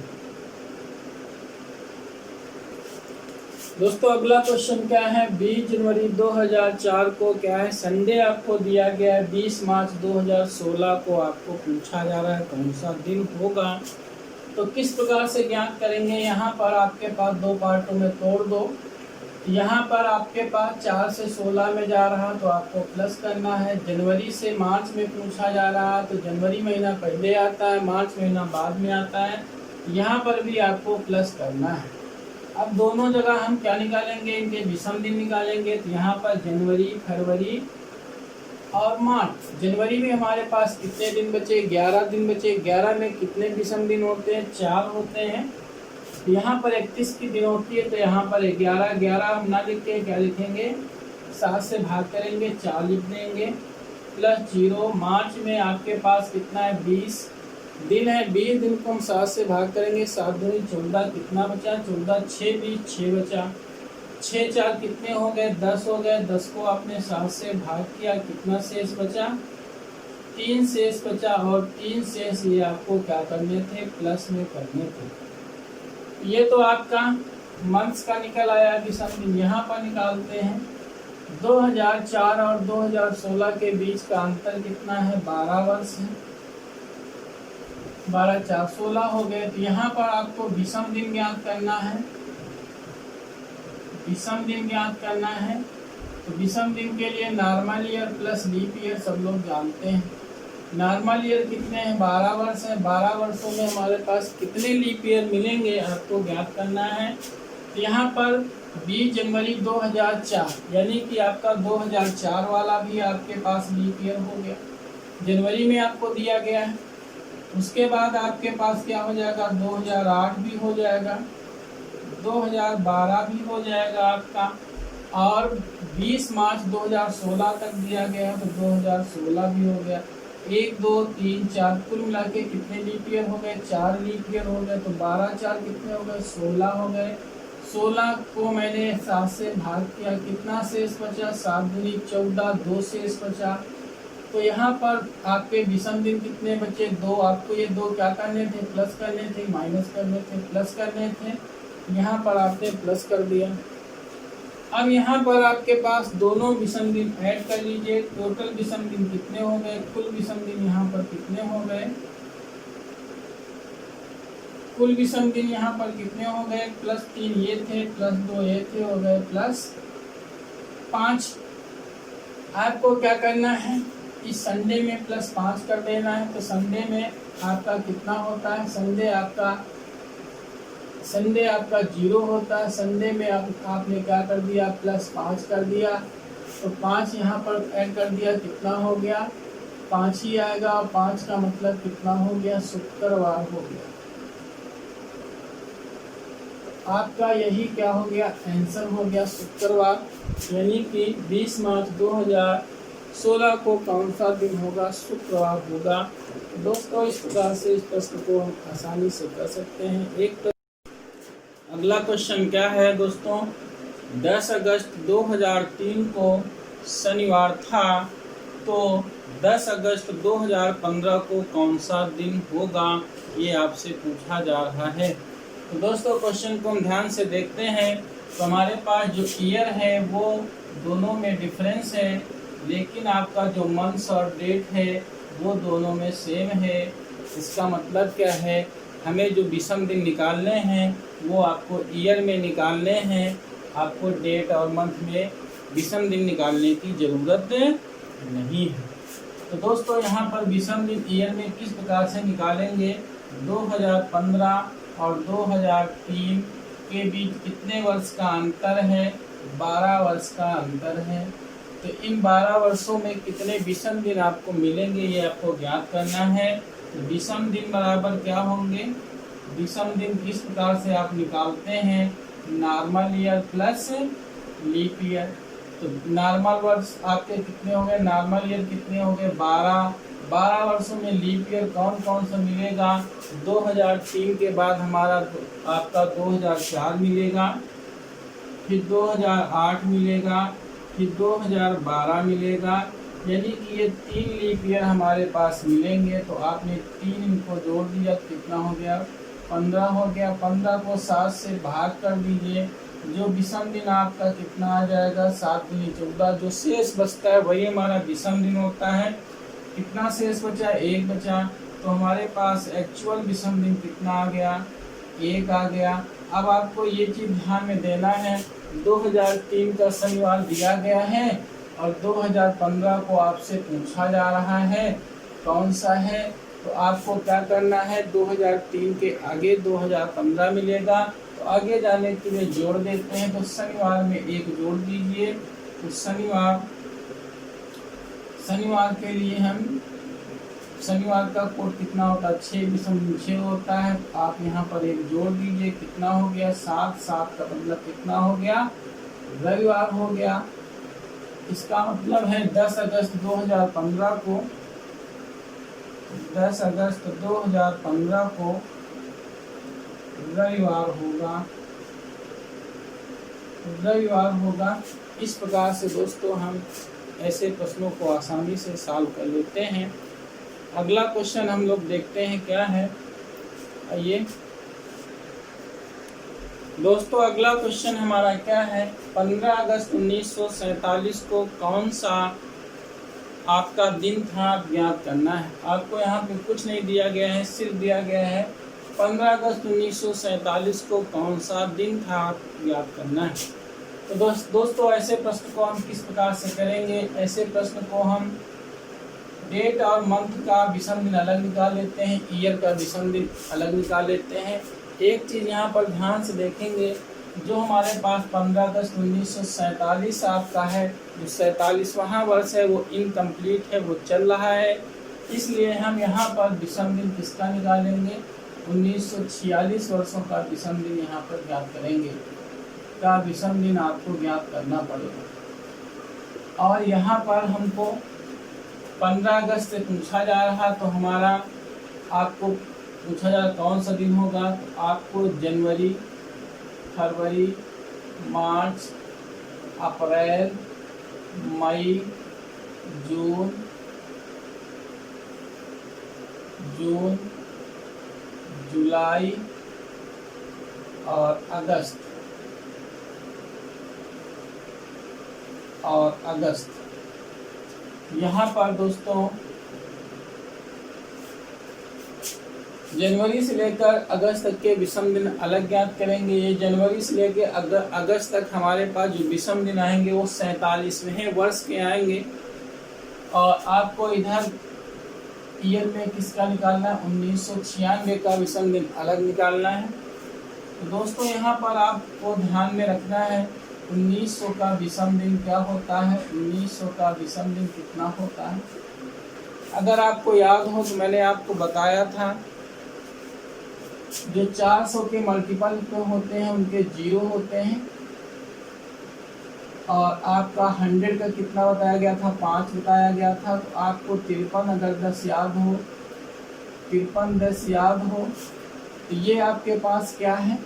दोस्तों अगला क्वेश्चन क्या है, 20 जनवरी 2004 को क्या है, संडे आपको दिया गया है। 20 मार्च 2016 को आपको पूछा जा रहा है कौन सा दिन होगा। तो किस प्रकार से ज्ञात करेंगे, यहाँ पर आपके पास 2 पार्टों में तोड़ दो। यहाँ पर आपके पास 4 से 16 में जा रहा, तो आपको प्लस करना है। जनवरी से मार्च में पूछा जा रहा, तो जनवरी महीना पहले आता है, मार्च महीना बाद में आता है, यहाँ पर भी आपको प्लस करना है। अब दोनों जगह हम क्या निकालेंगे, इनके विषम दिन निकालेंगे। तो यहाँ पर जनवरी, फरवरी और मार्च। जनवरी में हमारे पास कितने दिन बचे, 11 दिन बचे। 11 में कितने विषम दिन होते हैं, 4 होते हैं। यहाँ पर 31 की दिन होती है, तो यहाँ पर 11 हम ना लिख के क्या लिखेंगे, 7 से भाग करेंगे, 4 लिख देंगे, प्लस 0। मार्च में आपके पास कितना है, 20 दिन है। 20 दिन को हम 7 से भाग करेंगे, 7 दूनी 14, कितना बचा, 14, 6 20, 6 बचा। 6 4 कितने हो गए, 10 हो गए। 10 को आपने 7 से भाग किया, कितना शेष बचा, 3 शेष बचा। और 3 शेष ये आपको क्या करने थे, प्लस में करने थे। ये तो आपका मंथ्स का निकल आया विषम दिन। यहाँ पर निकालते हैं 2004 और 2016 के बीच का अंतर कितना है, 12 वर्ष है। 12 4 16 हो गए। तो यहाँ पर आपको विषम दिन ज्ञात करना है, विषम दिन ज्ञात करना है। तो विषम दिन के लिए normal year plus leap year सब लोग जानते हैं। नॉर्मल ईयर कितने हैं, 12 वर्ष है। 12 वर्षों में हमारे पास कितने लीप ईयर मिलेंगे आपको ज्ञात करना है। तो यहाँ पर 20 जनवरी 2004 यानी कि आपका 2004 वाला भी आपके पास लीप ईयर हो गया, जनवरी में आपको दिया गया है। उसके बाद आपके पास क्या हो जाएगा, 2008 भी हो जाएगा, 2012 भी हो जाएगा आपका, और 20 मार्च 2016 तक दिया गया है, तो 2016 भी हो गया। 1 2 3 4 कुल मिला के कितने लीप ईयर हो गए, 4 लीप ईयर हो गए। तो 12 4 कितने हो गए, 16 हो गए। 16 को मैंने 7 से भाग किया, कितना शेष बचा, 7 दूनी 14, 2 शेष बचा। तो यहाँ पर आपके विषम दिन कितने बचे? 2। आपको ये 2 क्या करने थे? प्लस करने थे, माइनस करने थे, प्लस करने थे। यहाँ पर आपने प्लस कर दिया। अब यहाँ पर आपके पास दोनों विषम दिन ऐड कर लीजिए। टोटल विषम दिन कितने हो गए? कुल विषम दिन यहाँ पर कितने हो गए? कुल विषम दिन यहाँ पर कितने हो गए? +3 ये थे, +2 ये थे, हो गए +5। आपको क्या करना है? इस संडे में +5 कर देना है। तो संडे में आपका कितना होता है? संडे आपका 0 होता है। संडे में आपने क्या कर दिया? +5 कर दिया। तो 5 यहाँ पर ऐड कर दिया, कितना हो गया? 5 ही आएगा। और 5 का मतलब कितना हो गया? शुक्रवार हो गया। आपका यही क्या हो गया? आंसर हो गया शुक्रवार। यानी कि 20 मार्च 2016 को कौन सा दिन होगा? शुक्रवार होगा। दोस्तों इस प्रकार से इस प्रश्न को हम आसानी से कर सकते हैं। अगला क्वेश्चन क्या है दोस्तों? 10 अगस्त 2003 को शनिवार था, तो 10 अगस्त 2015 को कौन सा दिन होगा? ये आपसे पूछा जा रहा है। तो दोस्तों क्वेश्चन को हम ध्यान से देखते हैं। तो हमारे पास जो ईयर है वो दोनों में डिफरेंस है, लेकिन आपका जो मंथ्स और डेट है वो दोनों में सेम है। इसका मतलब क्या है? हमें जो विषम दिन निकालने हैं वो आपको ईयर में निकालने हैं। आपको डेट और मंथ में विषम दिन निकालने की ज़रूरत नहीं है। तो दोस्तों यहाँ पर विषम दिन ईयर में किस प्रकार से निकालेंगे? 2015 और 2003 के बीच कितने वर्ष का अंतर है? 12 वर्ष का अंतर है। तो इन 12 वर्षों में कितने विषम दिन आपको मिलेंगे ये आपको ज्ञात करना है। विषम दिन बराबर क्या होंगे? विषम दिन किस प्रकार से आप निकालते हैं? Normal year plus leap year. तो नॉर्मल वर्ष आपके कितने हो गए? नॉर्मल ईयर कितने हो गए? 12 वर्षों में लीप ईयर कौन कौन सा मिलेगा? 2003 के बाद हमारा आपका 2004 मिलेगा, फिर 2008 मिलेगा, फिर 2012 मिलेगा। यानी कि ये 3 लीप ईयर हमारे पास मिलेंगे। तो आपने 3 इनको जोड़ दिया, कितना हो गया? 15 हो गया। 15 को 7 से भाग कर दीजिए। जो विषम दिन आपका कितना आ जाएगा? 7 दूनी 14। जो शेष बचता है वही हमारा विषम दिन होता है। कितना शेष बचा? 1 बचा। तो हमारे पास एक्चुअल विषम दिन कितना आ गया? 1 आ गया। अब आपको ये चीज़ ध्यान में देना है, 2003 का शनिवार दिया गया है और 2015 को आपसे पूछा जा रहा है कौन सा है। तो आपको क्या करना है? 2003 के आगे 2015 मिलेगा, तो आगे जाने के लिए जोड़ देते हैं। तो शनिवार में 1 जोड़ दीजिए। तो शनिवार के लिए हम शनिवार का कोड कितना होता है? 6 विषम 6 होता है। आप यहाँ पर 1 जोड़ दीजिए, कितना हो गया? 7। 7 का मतलब कितना हो गया? रविवार हो गया। इसका मतलब है 10 अगस्त 2015 को 10 अगस्त 2015 को रविवार होगा। इस प्रकार से दोस्तों हम ऐसे प्रश्नों को आसानी से सॉल्व कर लेते हैं। अगला क्वेश्चन हम लोग देखते हैं क्या है। आइए दोस्तों अगला क्वेश्चन हमारा क्या है? 15 अगस्त 1947 को कौन सा आपका दिन था ज्ञात करना है। आपको यहाँ पे कुछ नहीं दिया गया है, सिर्फ दिया गया है 15 अगस्त 1947 को कौन सा दिन था ज्ञात करना है। तो दोस्तों ऐसे प्रश्न को हम किस प्रकार से करेंगे? ऐसे प्रश्न को हम डेट और मंथ का विषम दिन अलग निकाल लेते हैं, ईयर का विषम दिन अलग निकाल लेते हैं। एक चीज़ यहाँ पर ध्यान से देखेंगे, जो हमारे पास 15 अगस्त 1947 आपका है, जो 47वां वर्ष है वो इनकम्प्लीट है, वो चल रहा है। इसलिए हम यहाँ पर विषम दिन किसका निकालेंगे? 1946 वर्षों का विषम दिन यहाँ पर ज्ञात करेंगे। का विषम दिन आपको ज्ञात करना पड़ेगा। और यहाँ पर हमको 15 अगस्त से पूछा जा रहा, तो हमारा आपको पूछा जा रहा कौन सा दिन होगा। तो आपको जनवरी, फरवरी, मार्च, अप्रैल, मई, जून, जून, जुलाई और अगस्त यहाँ पर दोस्तों जनवरी से लेकर अगस्त तक के विषम दिन अलग ज्ञात करेंगे। ये जनवरी से लेकर अगस्त तक हमारे पास जो विषम दिन आएंगे वो 47वें वर्ष के आएंगे। और आपको इधर ईयर में किसका निकालना है, 1996 का विषम दिन अलग निकालना है। तो दोस्तों यहाँ पर आपको ध्यान में रखना है 1900 का विषम दिन क्या होता है, 1900 का विषम दिन कितना होता है। अगर आपको याद हो तो मैंने आपको बताया था जो 400 के मल्टीपल पे होते हैं उनके 0 होते हैं। और आपका 100 का कितना बताया गया था, 5 बताया गया था। तो आपको 53 अगर 10 याद हो, 53 10 याद हो तो ये आपके पास क्या है,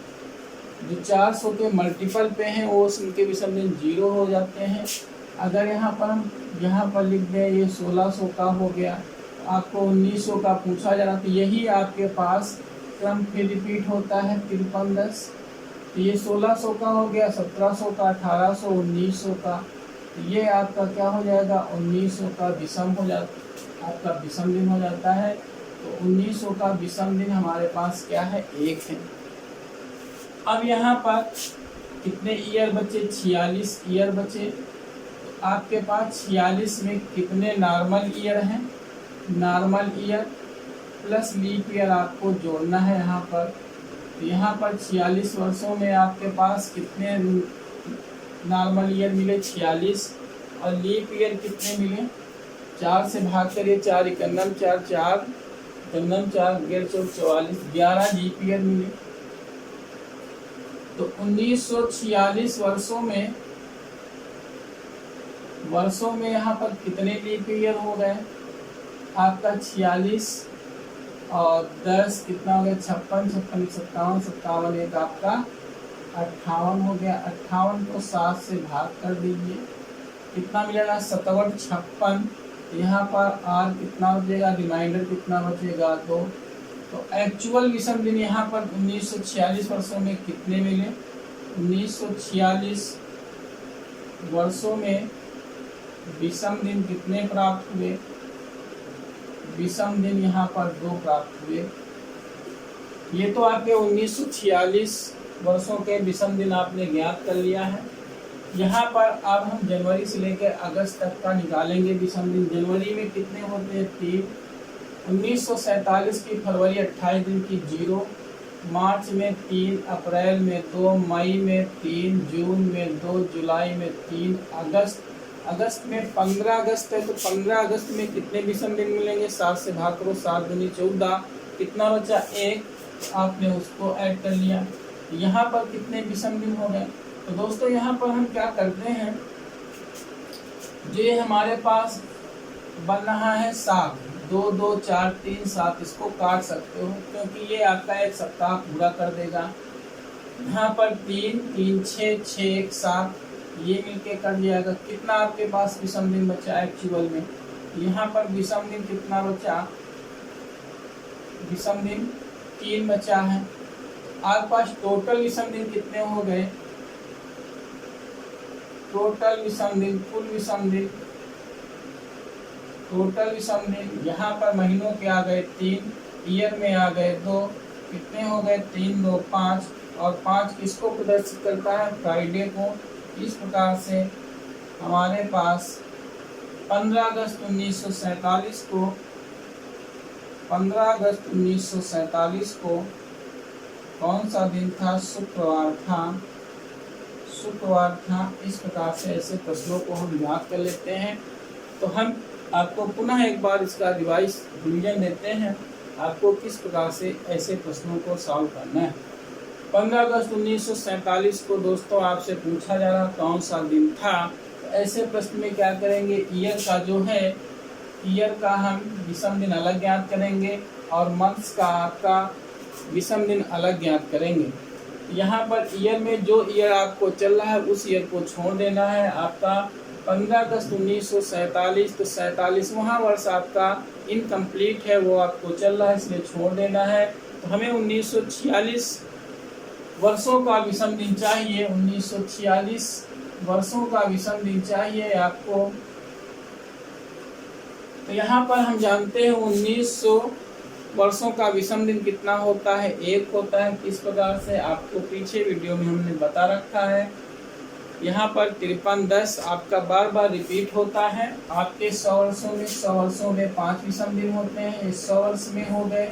जो 400 के मल्टीपल पे हैं वो उनके विषम दिन 0 हो जाते हैं। अगर यहाँ पर हम लिख दें ये 1600 का हो गया, आपको 1900 का पूछा जा रहा, तो यही आपके पास क्रम फिर रिपीट होता है 53 10। तो ये 1600 का हो गया, 1700 का, 1800, 1900 का। तो ये आपका क्या हो जाएगा, 1900 का विषम हो जाता, आपका विषम दिन हो जाता है। तो 1900 का विषम दिन हमारे पास क्या है, 1 है। अब यहाँ पर कितने ईयर बचे, 46 ईयर बचे। तो आपके पास 46 में कितने नॉर्मल ईयर हैं, normal year plus leap year आपको जोड़ना है यहाँ पर। तो यहाँ पर 46 वर्षों में आपके पास कितने नॉर्मल ईयर मिले, 46, और लीप ईयर कितने मिले, 4 से भाग करिए, 4 इकन्नम 4 4 इकन्नम 4 11 44, 11 लीप ईयर मिले। तो 1946 वर्षों में यहाँ पर कितने लीप ईयर हो गए, आपका 46 और 10 कितना हो गया, 56, 56 57, 57 एक आपका 58 हो गया। 58 को 7 से भाग कर दीजिए, कितना मिलेगा, 57 56। यहाँ पर आर कितना बचेगा, रिमाइंडर कितना बचेगा, 2। तो एक्चुअल विषम दिन यहाँ पर 1946 वर्षों में कितने मिले, 1946 वर्षों में विषम दिन कितने प्राप्त हुए, विषम दिन यहाँ पर 2 प्राप्त हुए। ये तो आपके 1946 वर्षों के विषम दिन आपने ज्ञात कर लिया है। यहाँ पर अब हम जनवरी से लेकर अगस्त तक का निकालेंगे विषम दिन। जनवरी में कितने होते हैं, 3। 1947 की फरवरी 28 दिन की 0, मार्च में 3, अप्रैल में 2, मई में 3, जून में 2, जुलाई में 3, अगस्त में 15 अगस्त है। तो 15 अगस्त में कितने विषम दिन मिलेंगे, 7 से भाग करो, 7 दूनी 14, कितना बचा, 1, आपने उसको ऐड कर लिया। यहाँ पर कितने विषम दिन हो गए। तो दोस्तों यहाँ पर हम क्या करते हैं, जो ये हमारे पास बन रहा है 7, 2 2 4 3 7, इसको काट सकते हो क्योंकि ये आपका एक सप्ताह पूरा कर देगा। यहाँ पर 3 3 6 6 1 7, ये मिलके कर जाएगा। कितना आपके पास विषम दिन बचा एक्चुअल में, यहाँ पर विषम दिन कितना बचा, विषम दिन 3 बचा है। आपके पास टोटल विषम दिन कितने हो गए, टोटल विषम दिन, कुल विषम दिन, टोटल विषम दिन यहाँ पर महीनों के आ गए 3, ईयर में आ गए 2, कितने हो गए, 3 2 5, और 5 किसको प्रदर्शित करता है, फ्राइडे को। इस प्रकार से हमारे पास 15 अगस्त 1947 को, 15 अगस्त 1947 को कौन सा दिन था, शुक्रवार था, शुक्रवार था। इस प्रकार से ऐसे प्रश्नों को हम याद कर लेते हैं। तो हम आपको पुनः एक बार इसका रिवीजन देते हैं, आपको किस प्रकार से ऐसे प्रश्नों को सॉल्व करना है। 15 अगस्त 1947 को दोस्तों आपसे पूछा जा रहा कौन सा दिन था। तो ऐसे प्रश्न में क्या करेंगे, ईयर का जो है, ईयर का हम विषम दिन अलग ज्ञात करेंगे और मंथ्स का आपका विषम दिन अलग ज्ञात करेंगे। यहाँ पर ईयर में जो ईयर आपको चल रहा है उस ईयर को छोड़ देना है। आपका 15 अगस्त 1947, तो 47वां वर्ष आपका इनकम्प्लीट है, वो आपको चल रहा है इसलिए छोड़ देना है। तो हमें 1946 वर्षों का विषम दिन चाहिए, 1946 वर्षों का विषम दिन चाहिए आपको। तो यहाँ पर हम जानते हैं 1900 वर्षों का विषम दिन कितना होता है, 1 होता है। किस प्रकार से आपको पीछे वीडियो में हमने बता रखा है। यहाँ पर 5310 आपका बार बार रिपीट होता है। आपके 100 वर्षों में 5 विषम दिन होते हैं, ये 100 वर्ष में हो गए।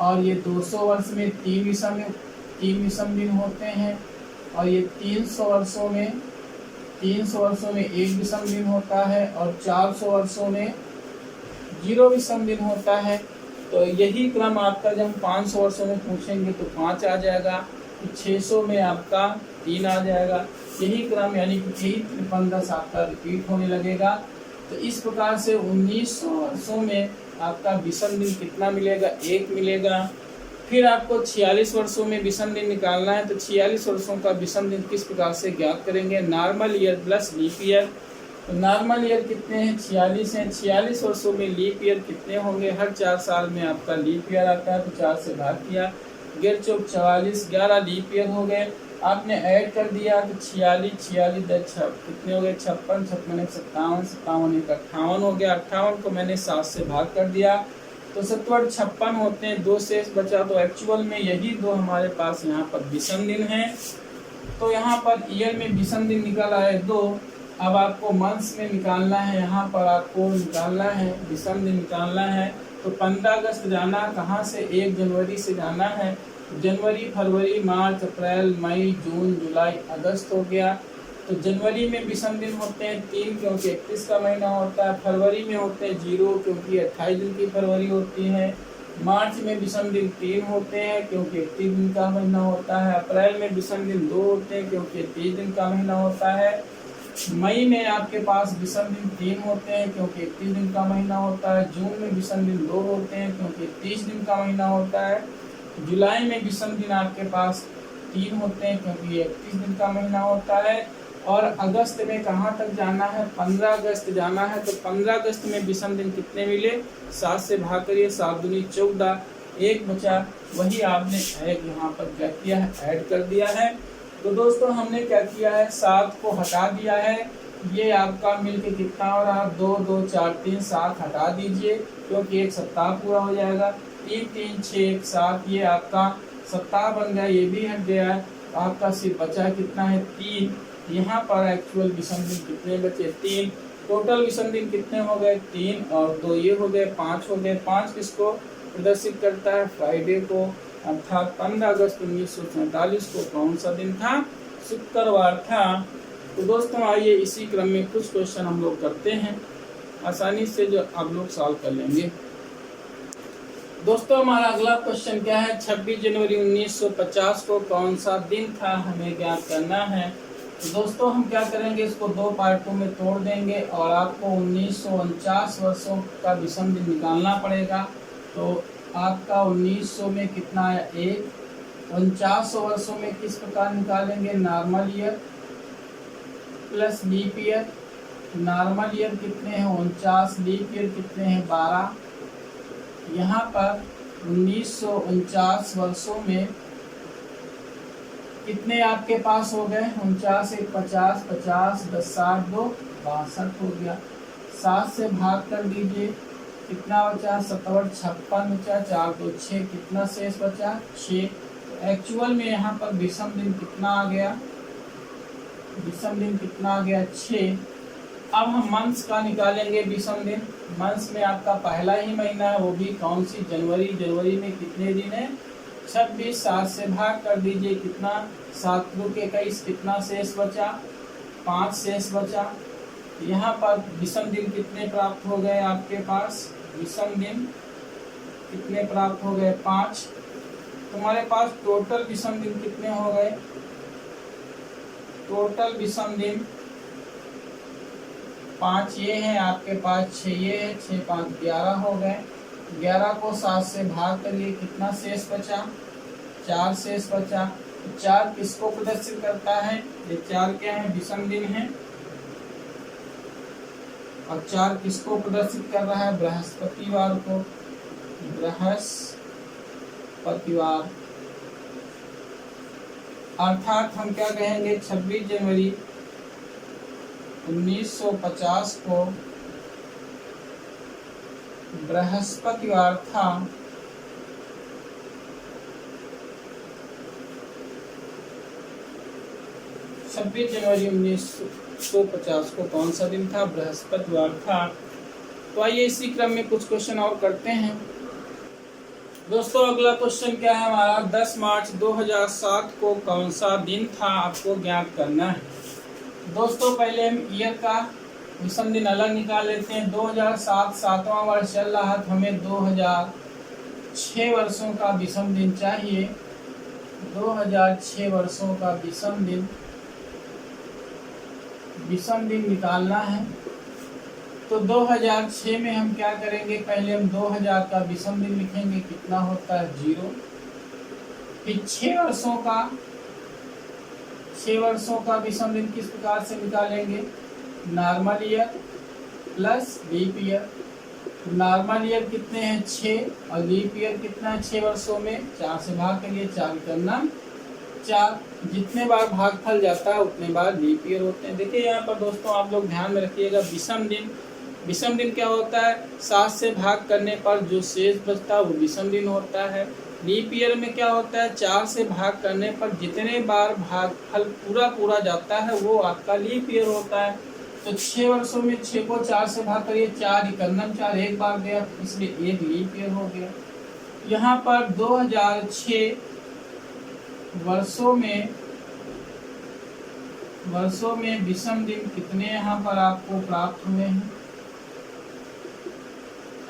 और ये 200 वर्ष में 3 विषम दिन होते हैं। और ये 300 वर्षों में 1 विषम दिन होता है। और 400 वर्षों में 0 विषम दिन होता है। तो यही क्रम आपका जब 500 वर्षों में पूछेंगे तो 5 आ जाएगा, 600 में आपका 3 आ जाएगा। यही क्रम यानी कि 5310 आपका रिपीट होने लगेगा। तो इस प्रकार से 1900 वर्षों में आपका विषम दिन कितना मिलेगा, 1 मिलेगा। फिर आपको 46 वर्षों में विषम दिन निकालना है। तो 46 वर्षों का विषम दिन किस प्रकार से ज्ञात करेंगे, normal year plus leap year. तो नॉर्मल ईयर कितने हैं, 46 हैं। 46 वर्षों में लीप ईयर कितने होंगे, हर 4 साल में आपका लीप ईयर आता है। तो 4 से भाग किया, 11 चौक 44, 11 लीप ईयर हो गए। आपने ऐड कर दिया तो 46 कितने हो गए, 56, 56 एक 57, 57 एक 58 हो गया। 58 को मैंने 7 से भाग कर दिया तो 57 56 होते हैं, 2 शेष बचा। तो एक्चुअल में यही 2 हमारे पास यहाँ पर विषम दिन है। तो यहाँ पर ईयर में विषम दिन निकला है 2। अब आपको मंथ्स में निकालना है, यहाँ पर आपको निकालना है विषम दिन निकालना है। तो 15 अगस्त जाना, कहाँ से, 1 जनवरी से जाना है। जनवरी, फरवरी, मार्च, अप्रैल, मई, जून, जुलाई, अगस्त हो गया। तो जनवरी में विषम दिन होते हैं 3 क्योंकि 31 का महीना होता है। फरवरी में होते हैं 0 क्योंकि 28 दिन की फरवरी होती है। मार्च में विषम दिन 3 होते हैं क्योंकि 31 दिन का महीना होता है। अप्रैल में विषम दिन 2 होते हैं क्योंकि 30 दिन का महीना होता है। मई में आपके पास विषम दिन 3 होते हैं क्योंकि 31 दिन का महीना होता है। जून में विषम दिन 2 होते हैं क्योंकि 30 दिन का महीना होता है। जुलाई में विषम दिन आपके पास 3 होते हैं क्योंकि 31 दिन का महीना होता है। और अगस्त में कहाँ तक जाना है, 15 अगस्त जाना है। तो 15 अगस्त में विषम दिन कितने मिले, 7 से भाग करिए, 7 दूनी 14, 1 बचा। वही आपने एक यहाँ पर क्या किया है, ऐड कर दिया है। तो दोस्तों हमने क्या किया है, 7 को हटा दिया है। ये आपका मिलके कितना हो रहा, 2 2 4 3, 7 हटा दीजिए क्योंकि एक सप्ताह पूरा हो जाएगा। 3 3 6 1 7, ये आपका सप्ताह बन गया, ये भी हट गया है। आपका सिर्फ बचा कितना है, 3। यहाँ पर एक्चुअल विषम दिन कितने बचे, 3। टोटल विषम दिन कितने हो गए, 3 और 2 ये हो गए, 5 हो गए। 5 किसको प्रदर्शित करता है, फ्राइडे को, अर्थात 15 अगस्त 1947 को कौन सा दिन था, शुक्रवार था। तो दोस्तों आइए इसी क्रम में कुछ क्वेश्चन हम लोग करते हैं आसानी से, जो आप लोग सॉल्व कर लेंगे। दोस्तों हमारा अगला क्वेश्चन क्या है, 26 जनवरी 1950 को कौन सा दिन था, हमें ज्ञात करना है। तो दोस्तों हम क्या करेंगे, इसको 2 पार्टों में तोड़ देंगे और आपको 1949 वर्षों का विषम दिन निकालना पड़ेगा। तो आपका 1900 में कितना आया, 1। 4900 वर्षों में किस प्रकार निकालेंगे, normal year plus leap year. Normal year कितने हैं, 49, लीप ईयर कितने हैं, 12। यहाँ पर 1949 वर्षों में कितने आपके पास हो गए, 49 1 50, 50 10 60 2 62 हो गया। 7 से भाग कर दीजिए, कितना बचा, 57 56 बचा, 4 2 6, कितना शेष बचा, 6। तो एक्चुअल में यहाँ पर विषम दिन कितना आ गया, विषम दिन कितना आ गया, 6। अब हम मंथ्स का निकालेंगे विषम दिन। मंथ्स में आपका पहला ही महीना है, वो भी कौन सी, जनवरी। जनवरी में कितने दिन है, 26। 7 से भाग कर दीजिए, कितना, 7 2 के 21, कितना शेष बचा, 5 शेष बचा। यहाँ पर विषम दिन कितने प्राप्त हो गए आपके पास, विषम दिन कितने प्राप्त हो गए, 5। तुम्हारे पास टोटल विषम दिन कितने हो गए, टोटल विषम दिन 5 ये हैं आपके पास, 6 ये है, 6 5 11 हो गए। 11 को 7 से भाग करिए, कितना शेष बचा, 4 शेष बचा। 4 किसको प्रदर्शित करता है, ये 4 क्या है, विषम दिन है। और 4 किसको प्रदर्शित कर रहा है? बृहस्पतिवार को, बृहस्पतिवार। अर्थात हम क्या कहेंगे, 26 जनवरी 1950 को बृहस्पतिवार था। जनवरी 1950 को कौन सा दिन था? बृहस्पतिवार था। तो आइए इसी क्रम में कुछ क्वेश्चन और करते हैं। दोस्तों अगला क्वेश्चन क्या है हमारा, 10 मार्च 2007 को कौन सा दिन था, आपको ज्ञात करना है। दोस्तों पहले हम ईयर का विषम दिन अलग निकाल लेते हैं। 2007 7वां वर्ष चल रहा था, हमें 2006 वर्षों का विषम दिन चाहिए। 2006 वर्षों का विषम दिन निकालना है। तो 2006 में हम क्या करेंगे, पहले हम 2000 का विषम दिन लिखेंगे, कितना होता है 0। फिर 6 वर्षों का विषम दिन किस प्रकार से निकालेंगे, normal year plus leap year. Normal year कितने हैं 6 और लीप ईयर कितना है 6 वर्षों में 4 से भाग करिए, 4 करना 4। जितने बार भागफल जाता है उतने बार लीप ईयर होते हैं। देखिए यहाँ पर दोस्तों आप लोग ध्यान में रखिएगा, विषम दिन क्या होता है, 7 से भाग करने पर जो शेष बचता है वो विषम दिन होता है। लीप ईयर में क्या होता है, 4 से भाग करने पर जितने बार भागफल पूरा जाता है वो आपका लीप ईयर होता है। तो 6 वर्षों में 6 को 4 से भाग करिए, 4 इकन्नम 4 एक बार गया, इसलिए एक लीप ईयर हो गया। यहाँ पर 2006 वर्षों में विषम दिन कितने यहाँ पर आपको प्राप्त हुए हैं,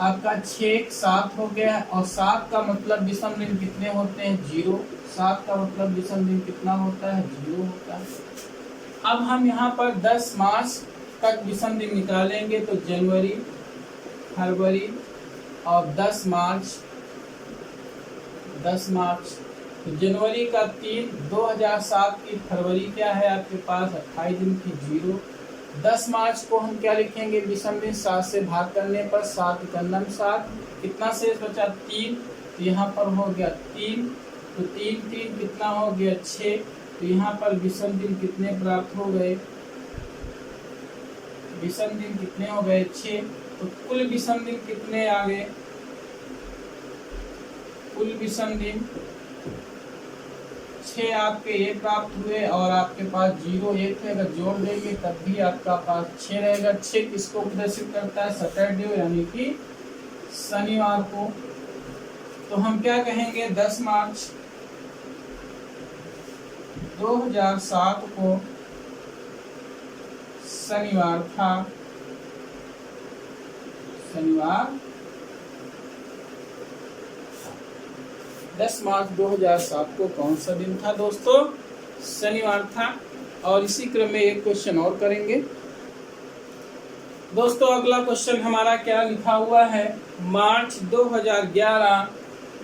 आपका 6 7 हो गया। और 7 का मतलब विषम दिन कितने होते हैं 0। 7 का मतलब विषम दिन कितना होता है 0 होता है। अब हम यहाँ पर 10 मार्च तक विषम दिन निकालेंगे, तो जनवरी, फरवरी और 10 मार्च। तो जनवरी का 3, 2007 की फरवरी क्या है आपके पास 28 दिन की 0। 10 मार्च को हम क्या लिखेंगे, विषम दिन 7 से भाग करने पर 7 इकन्नम 7, कितना शेष बचा 3, तो यहाँ पर हो गया 3, तो 3 कितना हो गया 6। तो यहाँ पर विषम दिन कितने प्राप्त हो गए, विषम दिन कितने हो गए 6। तो कुल विषम दिन कितने आ गए, कुल विषम दिन 6 आपके ये प्राप्त हुए। और आपके पास 0 1 है, अगर जोड़ देंगे तब भी आपका पास 6 रहेगा। 6 किसको प्रदर्शित करता है, सैटरडे यानी कि शनिवार को। तो हम क्या कहेंगे, 10 मार्च 2007 को शनिवार था, शनिवार 10 मार्च 2007 को कौन सा दिन था दोस्तों, शनिवार था। और इसी क्रम में एक क्वेश्चन और करेंगे दोस्तों। अगला क्वेश्चन हमारा क्या लिखा हुआ है, मार्च 2011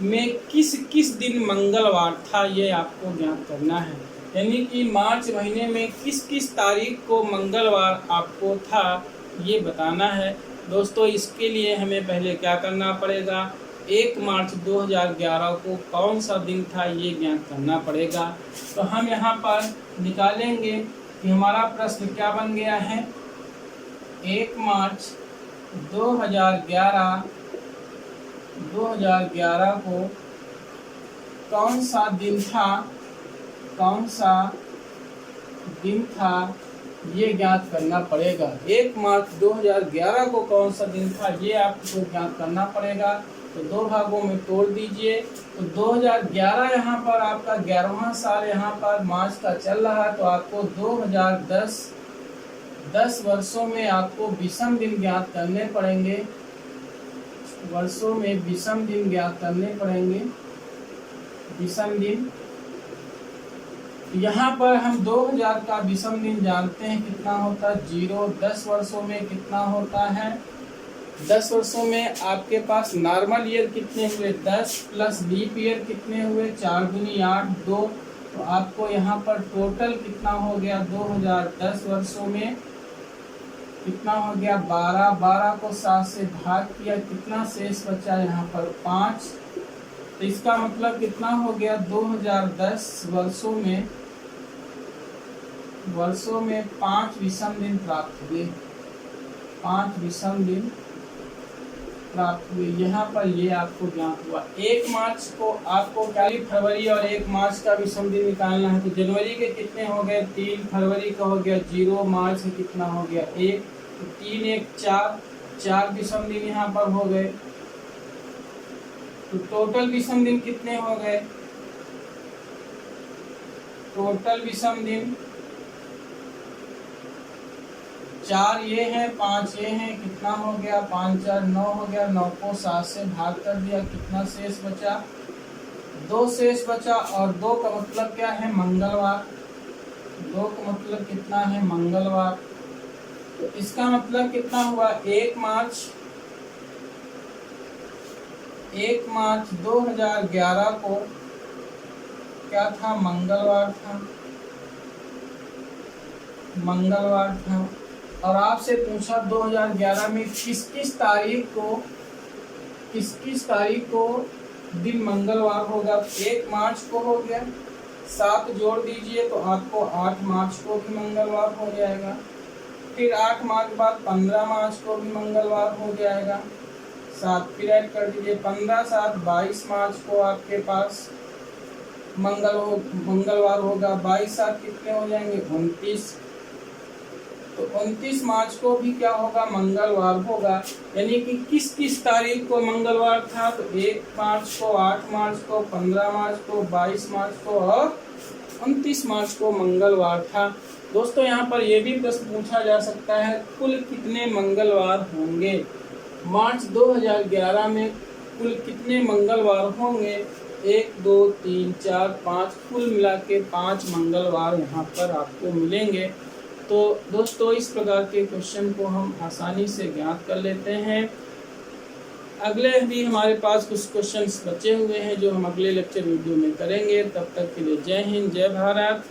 में किस दिन मंगलवार था, ये आपको ज्ञात करना है। यानी कि मार्च महीने में किस तारीख को मंगलवार आपको था, ये बताना है दोस्तों। इसके लिए हमें पहले क्या करना पड़ेगा, 1 मार्च 2011 को कौन सा दिन था ये ज्ञात करना पड़ेगा। तो हम यहाँ पर निकालेंगे कि हमारा प्रश्न क्या बन गया है, 1 मार्च 2011 को कौन सा दिन था ये ज्ञात करना पड़ेगा। 1 मार्च 2011 को कौन सा दिन था ये आपको ज्ञात करना पड़ेगा। तो 2 भागों में तोड़ दीजिए। तो 2011 यहाँ पर आपका 11वां साल यहाँ पर मार्च का चल रहा है। तो आपको 2010 वर्षों में आपको विषम दिन ज्ञात करने पड़ेंगे, वर्षों में विषम दिन ज्ञात करने पड़ेंगे, विषम दिन। यहाँ पर हम 2000 का विषम दिन जानते हैं कितना होता है 0। 10 वर्षों में कितना होता है, 10 वर्षों में आपके पास नॉर्मल ईयर कितने हुए 10 प्लस लीप ईयर कितने हुए 4 दूनी 8 2। तो आपको यहाँ पर टोटल कितना हो गया 2010 वर्षों में कितना हो गया 12, 12 को 7 से भाग किया, कितना शेष बचा यहाँ पर 5। तो इसका मतलब कितना हो गया 2010 वर्षों में 5 विषम दिन प्राप्त हुए, 5 विषम दिन प्राप्त हुए। यहाँ पर ये आपको ज्ञात हुआ। 1 मार्च को आपको फरवरी और 1 मार्च का विषम दिन निकालना है। तो जनवरी के कितने हो गए 3, फरवरी का हो गया 0, मार्च के कितना हो गया 1, तो 3 1 4, 4 विषम दिन यहाँ पर हो गए। तो टोटल विषम दिन कितने हो गए, टोटल विषम दिन 4 ये है, 5 ये है, कितना हो गया 5 4 9 हो गया। 9 को 7 से भाग कर दिया, कितना शेष बचा 2 शेष बचा। और 2 का मतलब क्या है मंगलवार, 2 का मतलब कितना है मंगलवार। तो इसका मतलब कितना हुआ 1 मार्च 2011 को क्या था मंगलवार था। और आपसे पूछा 2011 में किस तारीख को दिन मंगलवार होगा। 1 मार्च को हो गया, 7 जोड़ दीजिए तो आपको 8 मार्च को भी मंगलवार हो जाएगा। फिर 8 मार्च के बाद 15 मार्च को भी मंगलवार हो जाएगा। 7 फिर ऐड कर दीजिए, 15 7 22 मार्च को आपके पास मंगलवार होगा। 22 7 कितने हो जाएंगे 29। तो 29 मार्च को भी क्या होगा मंगलवार होगा। यानी कि किस तारीख को मंगलवार था, तो 1 मार्च को, 8 मार्च को, 15 मार्च को, 22 मार्च को और 29 मार्च को मंगलवार था। दोस्तों यहाँ पर यह भी प्रश्न पूछा जा सकता है कुल कितने मंगलवार होंगे, मार्च 2011 में कुल कितने मंगलवार होंगे। 1 2 3 4 5 कुल मिला के 5 मंगलवार यहाँ पर आपको मिलेंगे। तो दोस्तों इस प्रकार के क्वेश्चन को हम आसानी से ज्ञात कर लेते हैं। अगले भी हमारे पास कुछ क्वेश्चंस बचे हुए हैं जो हम अगले लेक्चर वीडियो में करेंगे। तब तक के लिए जय हिंद, जय भारत।